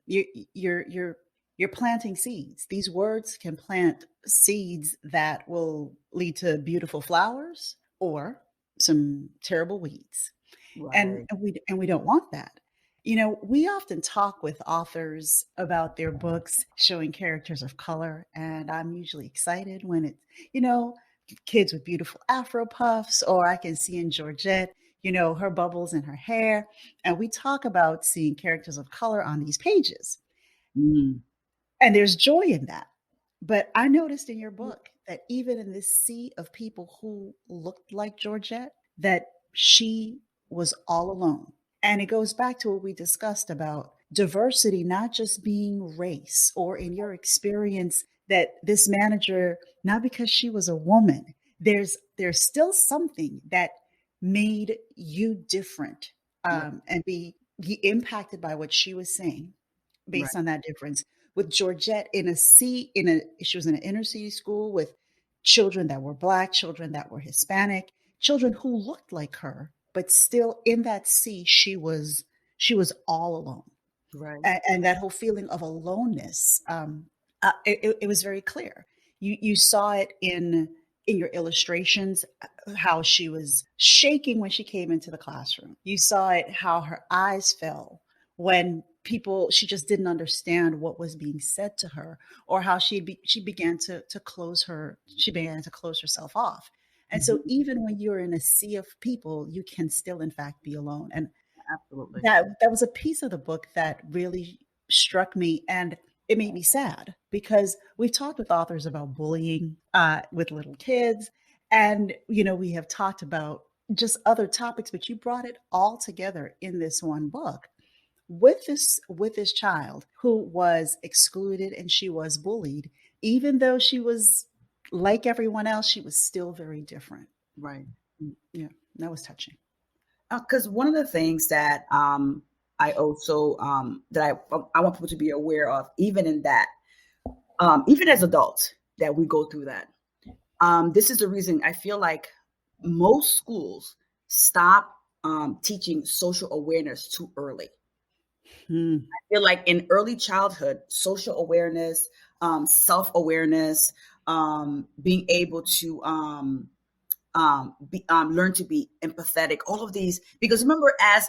you're planting seeds. These words can plant seeds that will lead to beautiful flowers or some terrible weeds. Right. And we don't want that. We often talk with authors about their books showing characters of color, and I'm usually excited when it's, kids with beautiful Afro puffs, or I can see in Georgette, her bubbles in her hair. And we talk about seeing characters of color on these pages. Mm, And there's joy in that. But I noticed in your book that even in this sea of people who looked like Georgette, that she was all alone. And it goes back to what we discussed about diversity, not just being race, or in your experience, that this manager, not because she was a woman, there's still something that made you different, right, and be impacted by what she was saying right, based on that difference. With Georgette she was in an inner city school with children that were Black, children that were Hispanic, children who looked like her, but still in that sea, she was all alone. right. And that whole feeling of aloneness, it was very clear. You saw it in your illustrations, how she was shaking when she came into the classroom. You saw it how her eyes fell when she just didn't understand what was being said to her, or how she began to close herself off. And so Mhm. even when you're in a sea of people, you can still in fact be alone. And Absolutely. that was a piece of the book that really struck me, and it made me sad because we've talked with authors about bullying with little kids, and we have talked about just other topics, but you brought it all together in this one book with this child who was excluded and she was bullied. Even though she was like everyone else, she was still very different. Right. Yeah, that was touching. Because one of the things that I also that I want people to be aware of, even in that, even as adults, that we go through that. This is the reason I feel like most schools stop teaching social awareness too early. Hmm. I feel like in early childhood, social awareness, self-awareness, being able to learn to be empathetic, all of these, because remember, as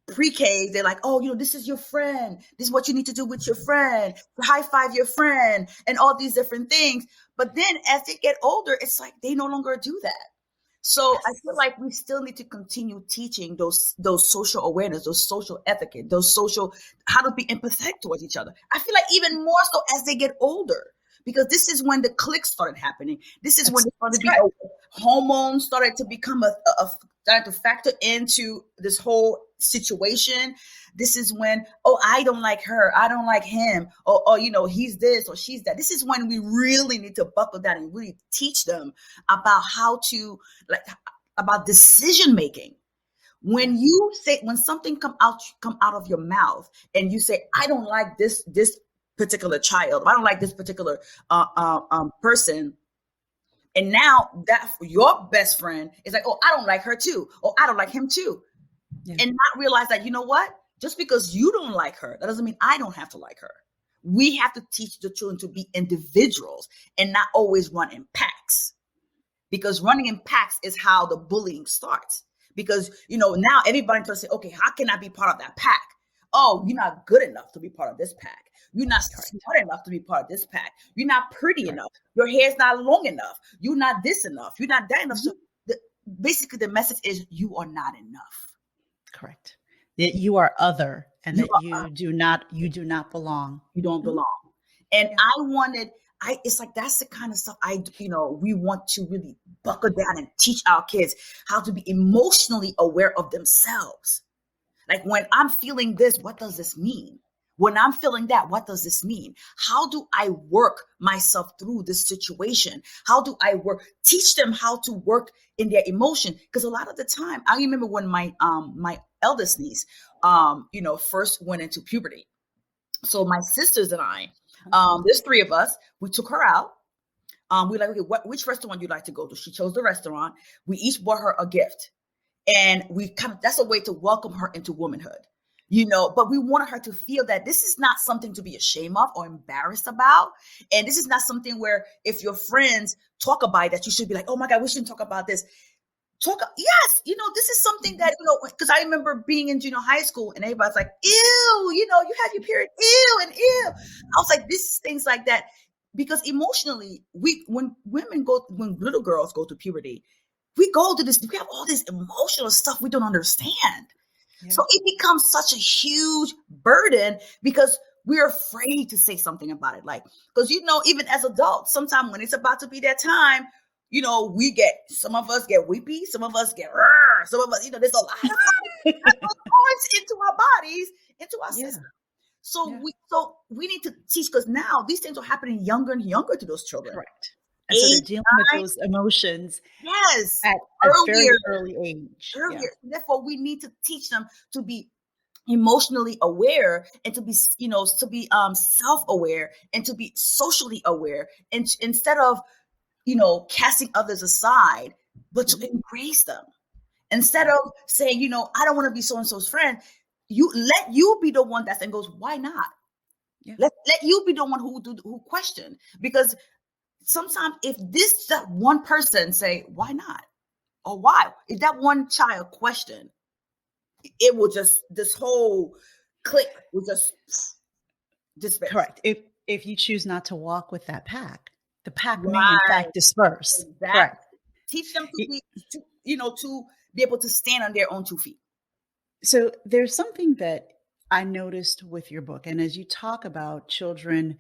pre-K, they're like, oh, this is your friend. This is what you need to do with your friend. High five your friend and all these different things. But then as they get older, it's like they no longer do that. So I feel Yes. like we still need to continue teaching those social awareness, those social etiquette, those social, how to be empathetic towards each other. I feel like even more so as they get older, because this is when the clicks started happening. This is when That's, they started that's to be correct. hormones started to become started to factor into this whole situation. This is when, oh, I don't like her, I don't like him, or he's this or she's that. This is when we really need to buckle down and really teach them about how to, like, about decision making. When Yes. you say, when something come out of your mouth and you say, I don't like this particular child, I don't like this particular person, and now that your best friend is like, oh, I don't like her too, or I don't like him too, Yeah. and not realize that, you know what, just because you don't like her, that doesn't mean I don't have to like her. We have to teach the children to be individuals and not always run in packs, because running in packs is how the bullying starts. Because now everybody can say, okay, how can I be part of that pack? Oh, you're not good enough to be part of this pack. You're not Correct. smart enough to be part of this pack. You're not pretty Correct. enough. Your hair's not long enough. You're not this enough. You're not that enough. Mhm. So basically the message is you are not enough. Correct. That you are other, and You that are, you do not belong. you don't Mhm. belong. And Yeah. it's like, that's the kind of stuff we want to really buckle down and teach our kids how to be emotionally aware of themselves. Like, when I'm feeling this, what does this mean? When I'm feeling that, what does this mean? How do I work myself through this situation? How do I teach them how to work in their emotion? Because a lot of the time, I remember when my eldest niece, first went into puberty. So my sisters and I, there's three of us, we took her out. We like, okay, which restaurant you'd like to go to? She chose the restaurant. We each bought her a gift. And that's a way to welcome her into womanhood, but we wanted her to feel that this is not something to be ashamed of or embarrassed about. And this is not something where, if your friends talk about it, that you should be like, oh my God, we shouldn't talk about this. Yes, this is something that, because I remember being in junior high school and everybody's like, ew, you had your period, ew, and ew. I was like, this is things like that. Because emotionally, when little girls go through puberty, we have all this emotional stuff we don't understand. Yeah. So it becomes such a huge burden, because we're afraid to say something about it. Like, because, even as adults, sometimes when it's about to be that time, some of us get weepy, some of us get, some of us, there's a lot of that goes into our bodies, into our system. So we need to teach, because now these things are happening younger and younger to those children. Correct. And so they're dealing with those emotions at a very early age. Earlier. Yeah. Therefore, we need to teach them to be emotionally aware, and to be, self-aware, and to be socially aware, and instead of, casting others aside, but to embrace them. Instead of saying, I don't want to be so-and-so's friend, let you be the one that then goes, why not? Yeah. Let you be the one who question. Because sometimes if that one person say, why not? Or why? If that one child question, it will just, this whole clique will just disperse. Correct. If you choose not to walk with that pack, the pack may in fact disperse. Exactly. Correct. Teach them to be able to stand on their own 2 feet. So there's something that I noticed with your book, and as you talk about children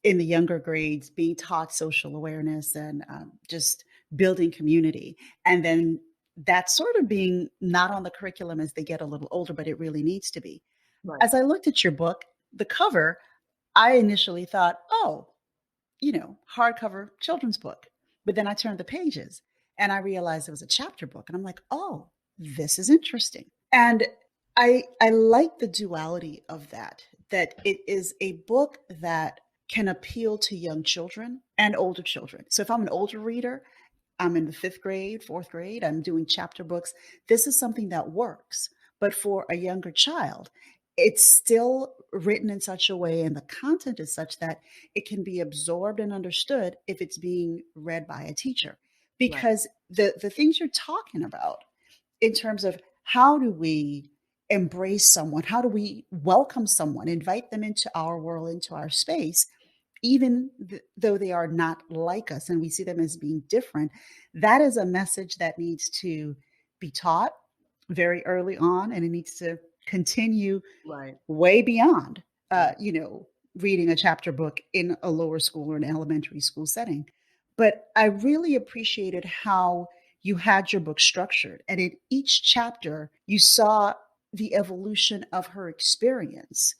in the younger grades being taught social awareness and just building community, and then that sort of being not on the curriculum as they get a little older, but it really needs to be. Right. As I looked at your book, the cover, I initially thought, hardcover children's book. But then I turned the pages and I realized it was a chapter book. And I'm like, oh, this is interesting. And I like the duality of that it is a book that can appeal to young children and older children. So if I'm an older reader, I'm in the 5th grade, 4th grade, I'm doing chapter books, this is something that works. But for a younger child, it's still written in such a way, and the content is such that it can be absorbed and understood if it's being read by a teacher. Because the things you're talking about in terms of how do we embrace someone, how do we welcome someone, invite them into our world, into our space, even though they are not like us and we see them as being different, that is a message that needs to be taught very early on, and it needs to continue way beyond, reading a chapter book in a lower school or an elementary school setting. But I really appreciated how you had your book structured. And in each chapter, you saw the evolution of her experience,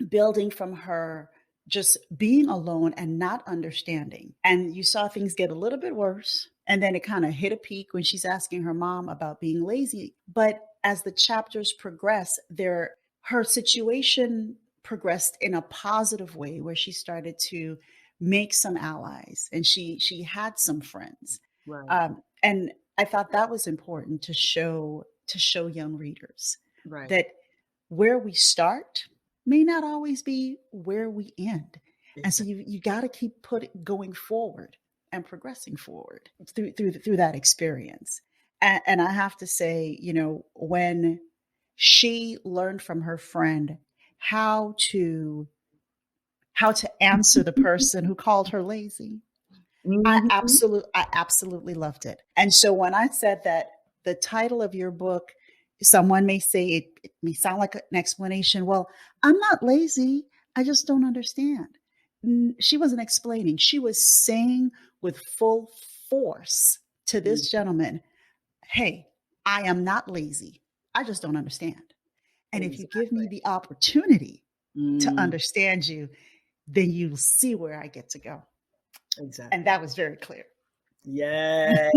building from her just being alone and not understanding. And you saw things get a little bit worse. And then it kind of hit a peak when she's asking her mom about being lazy. But as the chapters progress, her situation progressed in a positive way, where she started to make some allies and she had some friends. Right. And I thought that was important to show young readers that where we start may not always be where we end. Exactly. And so you got to keep going forward and progressing forward through that experience. And I have to say, when she learned from her friend how to answer the person who called her lazy, I absolutely loved it. And so when I said that the title of your book, someone may say it may sound like an explanation. Well, I'm not lazy. I just don't understand. She wasn't explaining. She was saying with full force to this gentleman, hey, I am not lazy. I just don't understand. And if you give me the opportunity to understand you, then you'll see where I get to go. Exactly. And that was very clear. Yes.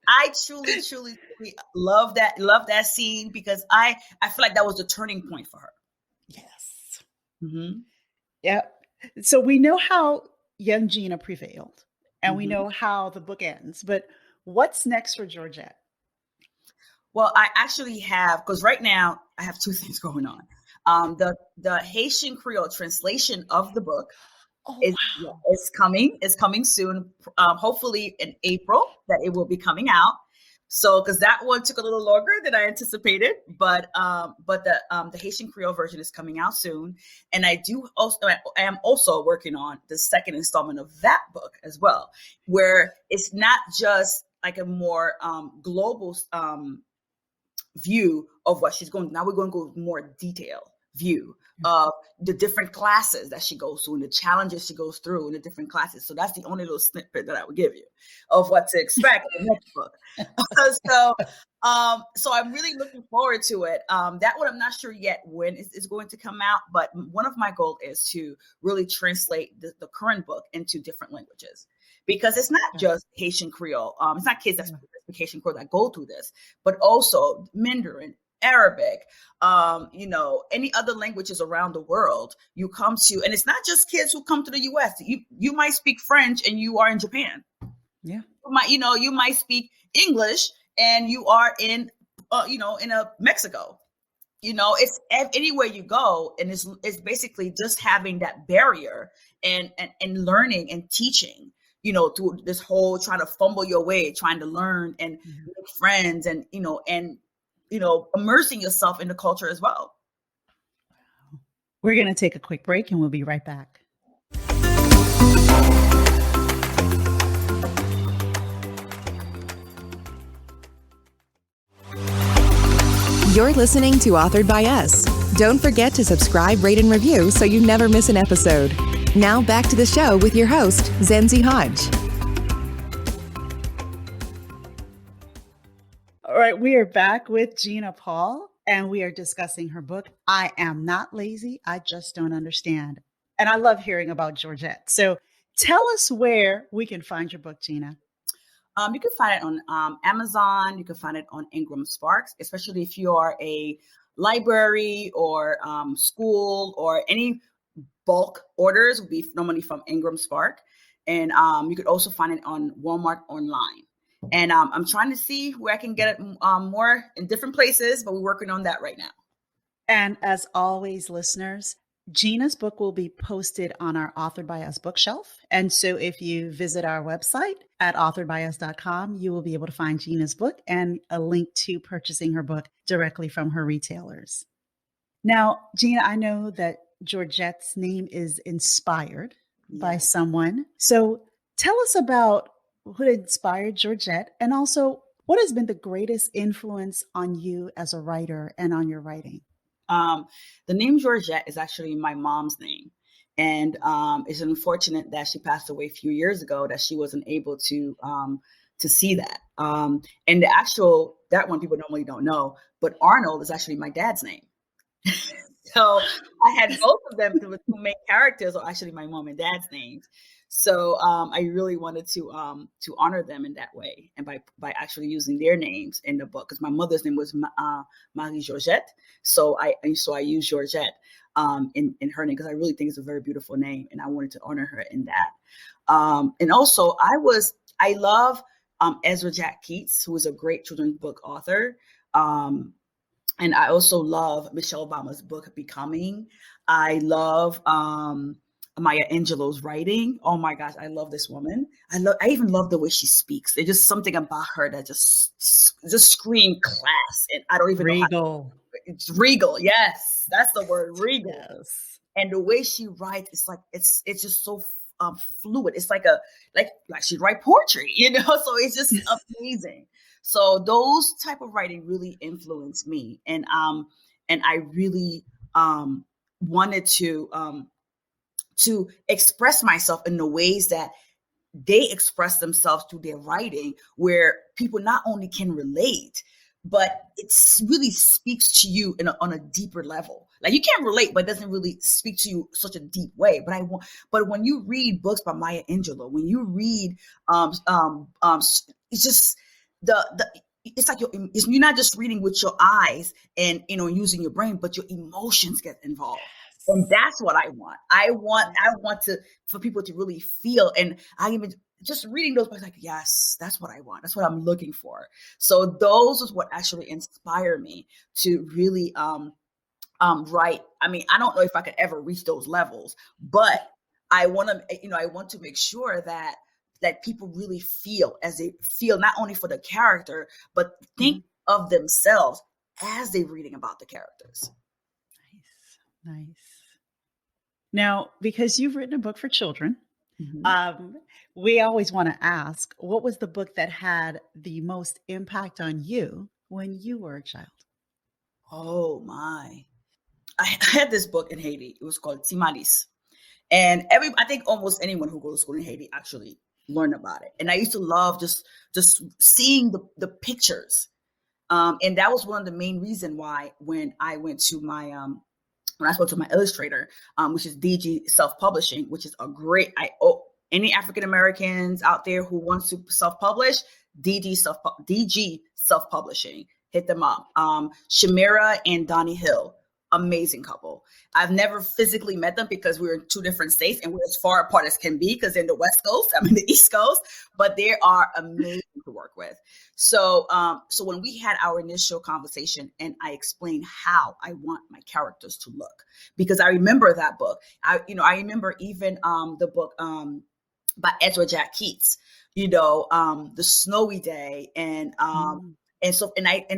I truly, truly, truly love that scene, because I feel like that was the turning point for her. Yes. Mm-hmm. Yeah. So we know how young Gina prevailed, and we know how the book ends, but what's next for Georgette? Well, I actually have, because right now I have 2 things going on. The Haitian Creole translation of the book is coming soon. Hopefully in April that it will be coming out. So, because that one took a little longer than I anticipated, but the Haitian Creole version is coming out soon, and I am also working on the second installment of that book as well, where it's not just like a more global view of what she's going. Now we're going to go more detailed view of the different classes that she goes through and the challenges she goes through in the different classes. So that's the only little snippet that I would give you of what to expect in the next book. So I'm really looking forward to it. That one, I'm not sure yet when it's going to come out, but one of my goals is to really translate the current book into different languages, because it's not just Haitian Creole. It's not kids that speak Haitian Creole that go through this, but also Mandarin, Arabic, any other languages around the world you come to. And it's not just kids who come to the US. You might speak French and you are in Japan. Yeah. You might speak English and you are in Mexico. It's anywhere you go, and it's basically just having that barrier and learning and teaching, through this whole trying to fumble your way, trying to learn and make friends and immersing yourself in the culture as well. We're going to take a quick break and we'll be right back. You're listening to Authored by Us. Don't forget to subscribe, rate, and review so you never miss an episode. Now back to the show with your host, Zenzi Hodge. All right, we are back with Gina Paul, and we are discussing her book, I Am Not Lazy, I Just Don't Understand. And I love hearing about Georgette. So tell us where we can find your book, Gina. You can find it on Amazon. You can find it on Ingram Sparks, especially if you are a library or school, or any bulk orders will be normally from Ingram Spark. And you could also find it on Walmart online. And I'm trying to see where I can get it more in different places, but we're working on that right now. And as always, listeners, Gina's book will be posted on our Authored by Us bookshelf. And so if you visit our website at authoredbyus.com, you will be able to find Gina's book and a link to purchasing her book directly from her retailers. Now, Gina, I know that Georgette's name is inspired by someone. So tell us about who inspired Georgette, and also what has been the greatest influence on you as a writer and on your writing? The name Georgette is actually my mom's name. And it's unfortunate that she passed away a few years ago, that she wasn't able to see that. And that one people normally don't know, but Arnold is actually my dad's name. So I had both of them. The two main characters are actually my mom and dad's names. So I really wanted to honor them in that way, and by actually using their names in the book, because my mother's name was Marie Georgette, so I use Georgette in her name, because I really think it's a very beautiful name, and I wanted to honor her in that. And also I love Ezra Jack Keats, who is a great children's book author. And I also love Michelle Obama's book, Becoming. I love Maya Angelou's writing. Oh my gosh, I love this woman. I even love the way she speaks. There's just something about her that just scream class. And I don't even know. It's regal. Yes, that's the word, regal. Yes. And the way she writes, it's just so fluid. It's like she write poetry, so it's just amazing. So those type of writing really influenced me. And I really wanted to express myself in the ways that they express themselves through their writing, where people not only can relate, but it really speaks to you on a deeper level. Like, you can't relate, but it doesn't really speak to you such a deep way. But when you read books by Maya Angelou, when you read, it's just it's like you're not just reading with your eyes and using your brain, but your emotions get involved. And that's what I want. I want for people to really feel. And I even just reading those books, like, yes, that's what I want. That's what I'm looking for. So those is what actually inspire me to really write. I mean, I don't know if I could ever reach those levels, but I want to make sure that people really feel as they feel, not only for the character, but think of themselves as they're reading about the characters. Nice. Now, because you've written a book for children, we always want to ask, what was the book that had the most impact on you when you were a child? Oh my. I had this book in Haiti. It was called Timalis. And I think almost anyone who goes to school in Haiti actually learn about it. And I used to love just seeing the pictures. And that was one of the main reason why when I went to my when I spoke to my illustrator, which is DG Self-Publishing, which is a great, any African Americans out there who wants to self-publish, DG Self-Publishing, hit them up. Shamira and Donnie Hill, amazing couple. I've never physically met them because we're in two different states and we're as far apart as can be because they're in the West Coast, I'm in the East Coast, but they are amazing to work with. So when we had our initial conversation and I explained how I want my characters to look, because I remember that book. I remember even the book by Georgette Keats, The Snowy Day, and I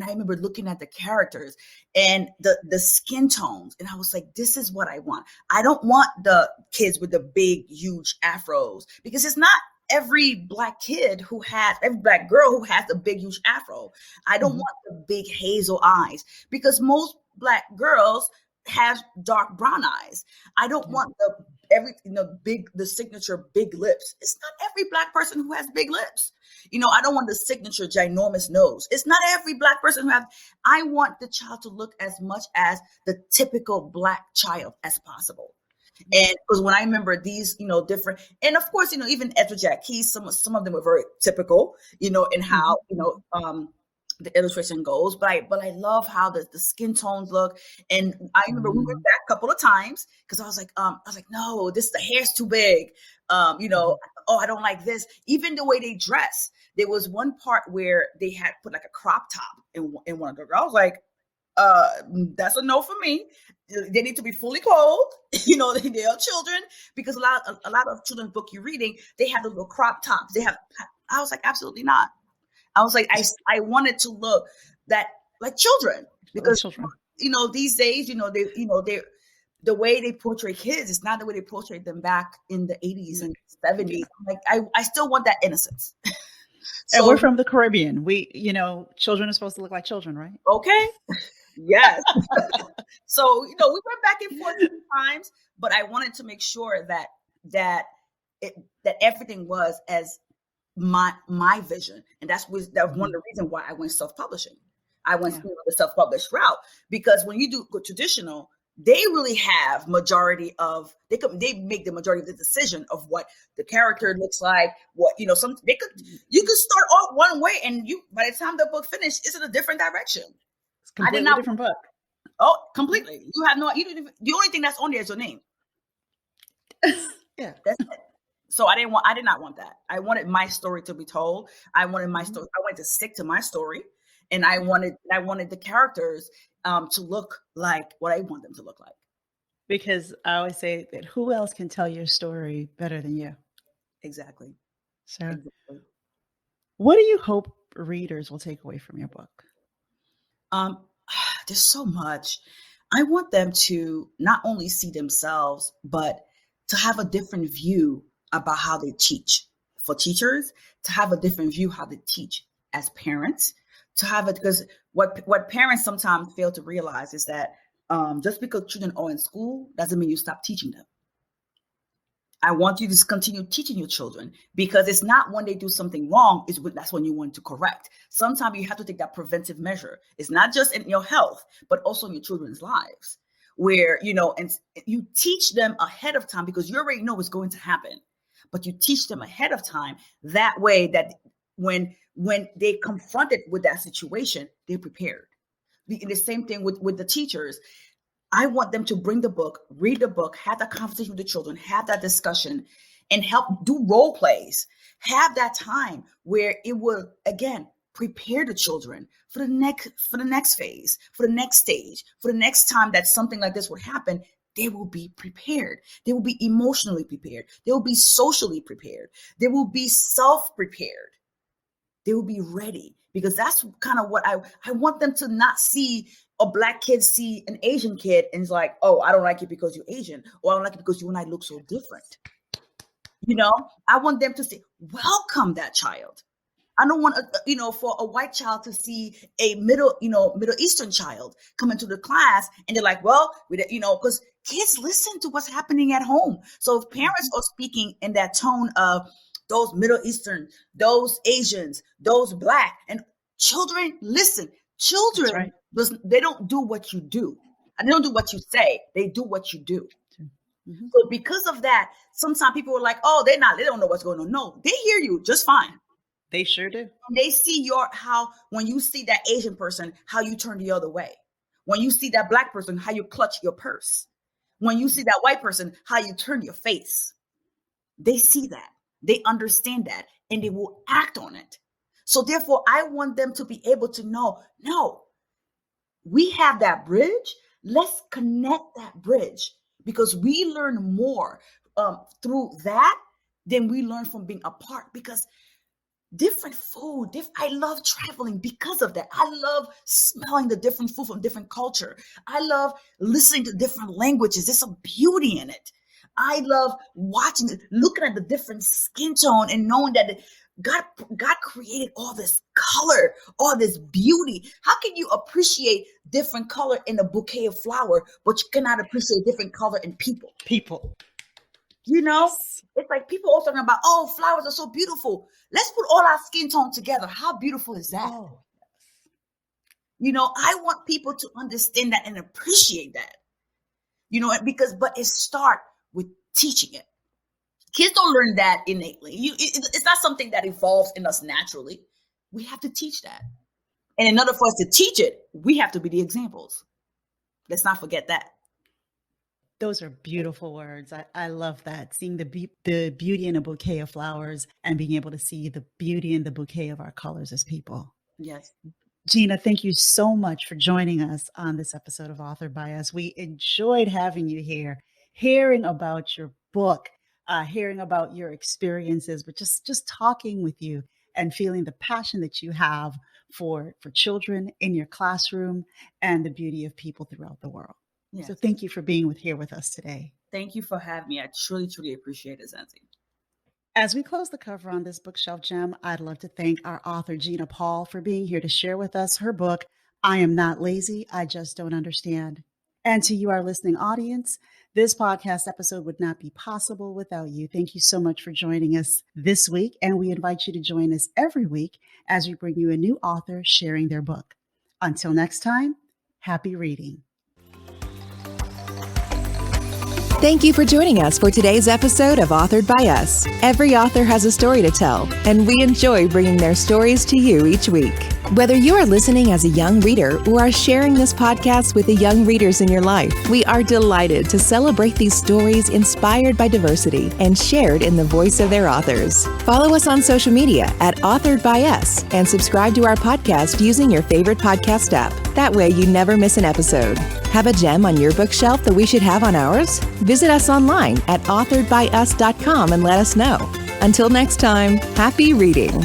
remember looking at the characters and the skin tones, and I was like, this is what I want. I don't want the kids with the big, huge afros, because it's not every black girl who has a big, huge afro. I don't want the big hazel eyes, because most black girls have dark brown eyes. I don't want the signature big lips. It's not every black person who has big lips. I don't want the signature ginormous nose. It's not every black person I want the child to look as much as the typical black child as possible. And because when I remember these, different, and of course, even Georgette Keys, some of them were very typical, in how, the illustration goes, but I love how the skin tones look. And I remember we went back a couple of times because I was like, no, the hair's too big. I don't like this. Even the way they dress. There was one part where they had put like a crop top in one of the girls. I was like, that's a no for me. They need to be fully clothed. They are children, because a lot of children's book you're reading, they have the little crop tops. I was like, absolutely not. I was like, I wanted to look that like children, because these days, they the way they portray kids is not the way they portrayed them back in the 80s and 70s. Like I still want that innocence. And we're from the Caribbean. Children are supposed to look like children, right? Okay. Yes. So, we went back and forth times, but I wanted to make sure that everything was as my vision. And that was one of the reasons why I went self-publishing. I went the self-published route, because when you do go traditional, they really have they make the majority of the decision of what the character looks like, what, you could start off one way and by the time the book finished, it's in a different direction. It's a completely different book. Oh, completely. The only thing that's on there is your name. Yeah. That's it. So I did not want that. I wanted my story to be told. I wanted my story. I wanted to stick to my story, and I wanted the characters to look like what I want them to look like. Because I always say that who else can tell your story better than you? Exactly. So, exactly. What do you hope readers will take away from your book? There's so much. I want them to not only see themselves, but to have a different view about how they teach. For teachers, to have a different view how they teach as parents, to have it, because what parents sometimes fail to realize is that just because children are in school doesn't mean you stop teaching them. I want you to continue teaching your children, because it's not when they do something wrong, that's when you want to correct. Sometimes you have to take that preventive measure. It's not just in your health, but also in your children's lives, where, and you teach them ahead of time, because you already know what's going to happen, but you teach them ahead of time. That way that when they confronted with that situation, they're prepared. The same thing with the teachers. I want them to bring the book, read the book, have that conversation with the children, have that discussion, and help do role plays. Have that time where it will, again, prepare the children for the next phase, for the next stage, for the next time that something like this would happen. They will be prepared. They will be emotionally prepared. They will be socially prepared. They will be self-prepared. They will be ready, because that's kind of what I want them to not see a black kid see an Asian kid and it's like, oh, I don't like it because you're Asian, or I don't like it because you and I look so different. I want them to say, welcome that child. I don't want, for a white child to see a Middle Eastern child come into the class and they're like, well, because kids listen to what's happening at home. So if parents are speaking in that tone of those Middle Eastern, those Asians, those Black, and children listen. Children, they don't do what you do. And they don't do what you say. They do what you do. Mm-hmm. So because of that, sometimes people are like, oh, they don't know what's going on. No, they hear you just fine. They sure do. And they see when you see that Asian person, how you turn the other way. When you see that Black person, how you clutch your purse. When you see that white person, how you turn your face. They see that. They understand that. And they will act on it. So therefore, I want them to be able to know, no, we have that bridge. Let's connect that bridge, because we learn more through that than we learn from being apart. Because different food, I love traveling because of that. I love smelling the different food from different culture. I love listening to different languages. There's some beauty in it. I love looking at the different skin tone and knowing that God created all this color, all this beauty. How can you appreciate different color in a bouquet of flower, but you cannot appreciate different color in people? Yes. It's like people are talking about, oh, flowers are so beautiful. Let's put all our skin tone together. How beautiful is that? Oh, yes. I want people to understand that and appreciate that. But it starts with teaching it. Kids don't learn that innately. It's not something that evolves in us naturally. We have to teach that. And in order for us to teach it, we have to be the examples. Let's not forget that. Those are beautiful words. I love that. Seeing the beauty in a bouquet of flowers and being able to see the beauty in the bouquet of our colors as people. Yes. Gina, thank you so much for joining us on this episode of Authored by Us. We enjoyed having you here, hearing about your book, hearing about your experiences, but just talking with you and feeling the passion that you have for children in your classroom and the beauty of people throughout the world. Yes. So thank you for being here with us today. Thank you for having me. I truly, truly appreciate it, Zanzi. As we close the cover on this bookshelf gem, I'd love to thank our author, Gina Paul, for being here to share with us her book, I Am Not Lazy, I Just Don't Understand. And to you, our listening audience, this podcast episode would not be possible without you. Thank you so much for joining us this week. And we invite you to join us every week as we bring you a new author sharing their book. Until next time, happy reading. Thank you for joining us for today's episode of Authored by Us. Every author has a story to tell, and we enjoy bringing their stories to you each week. Whether you are listening as a young reader or are sharing this podcast with the young readers in your life, we are delighted to celebrate these stories inspired by diversity and shared in the voice of their authors. Follow us on social media at Authored by Us and subscribe to our podcast using your favorite podcast app. That way you never miss an episode. Have a gem on your bookshelf that we should have on ours? Visit us online at authoredbyus.com and let us know. Until next time, happy reading.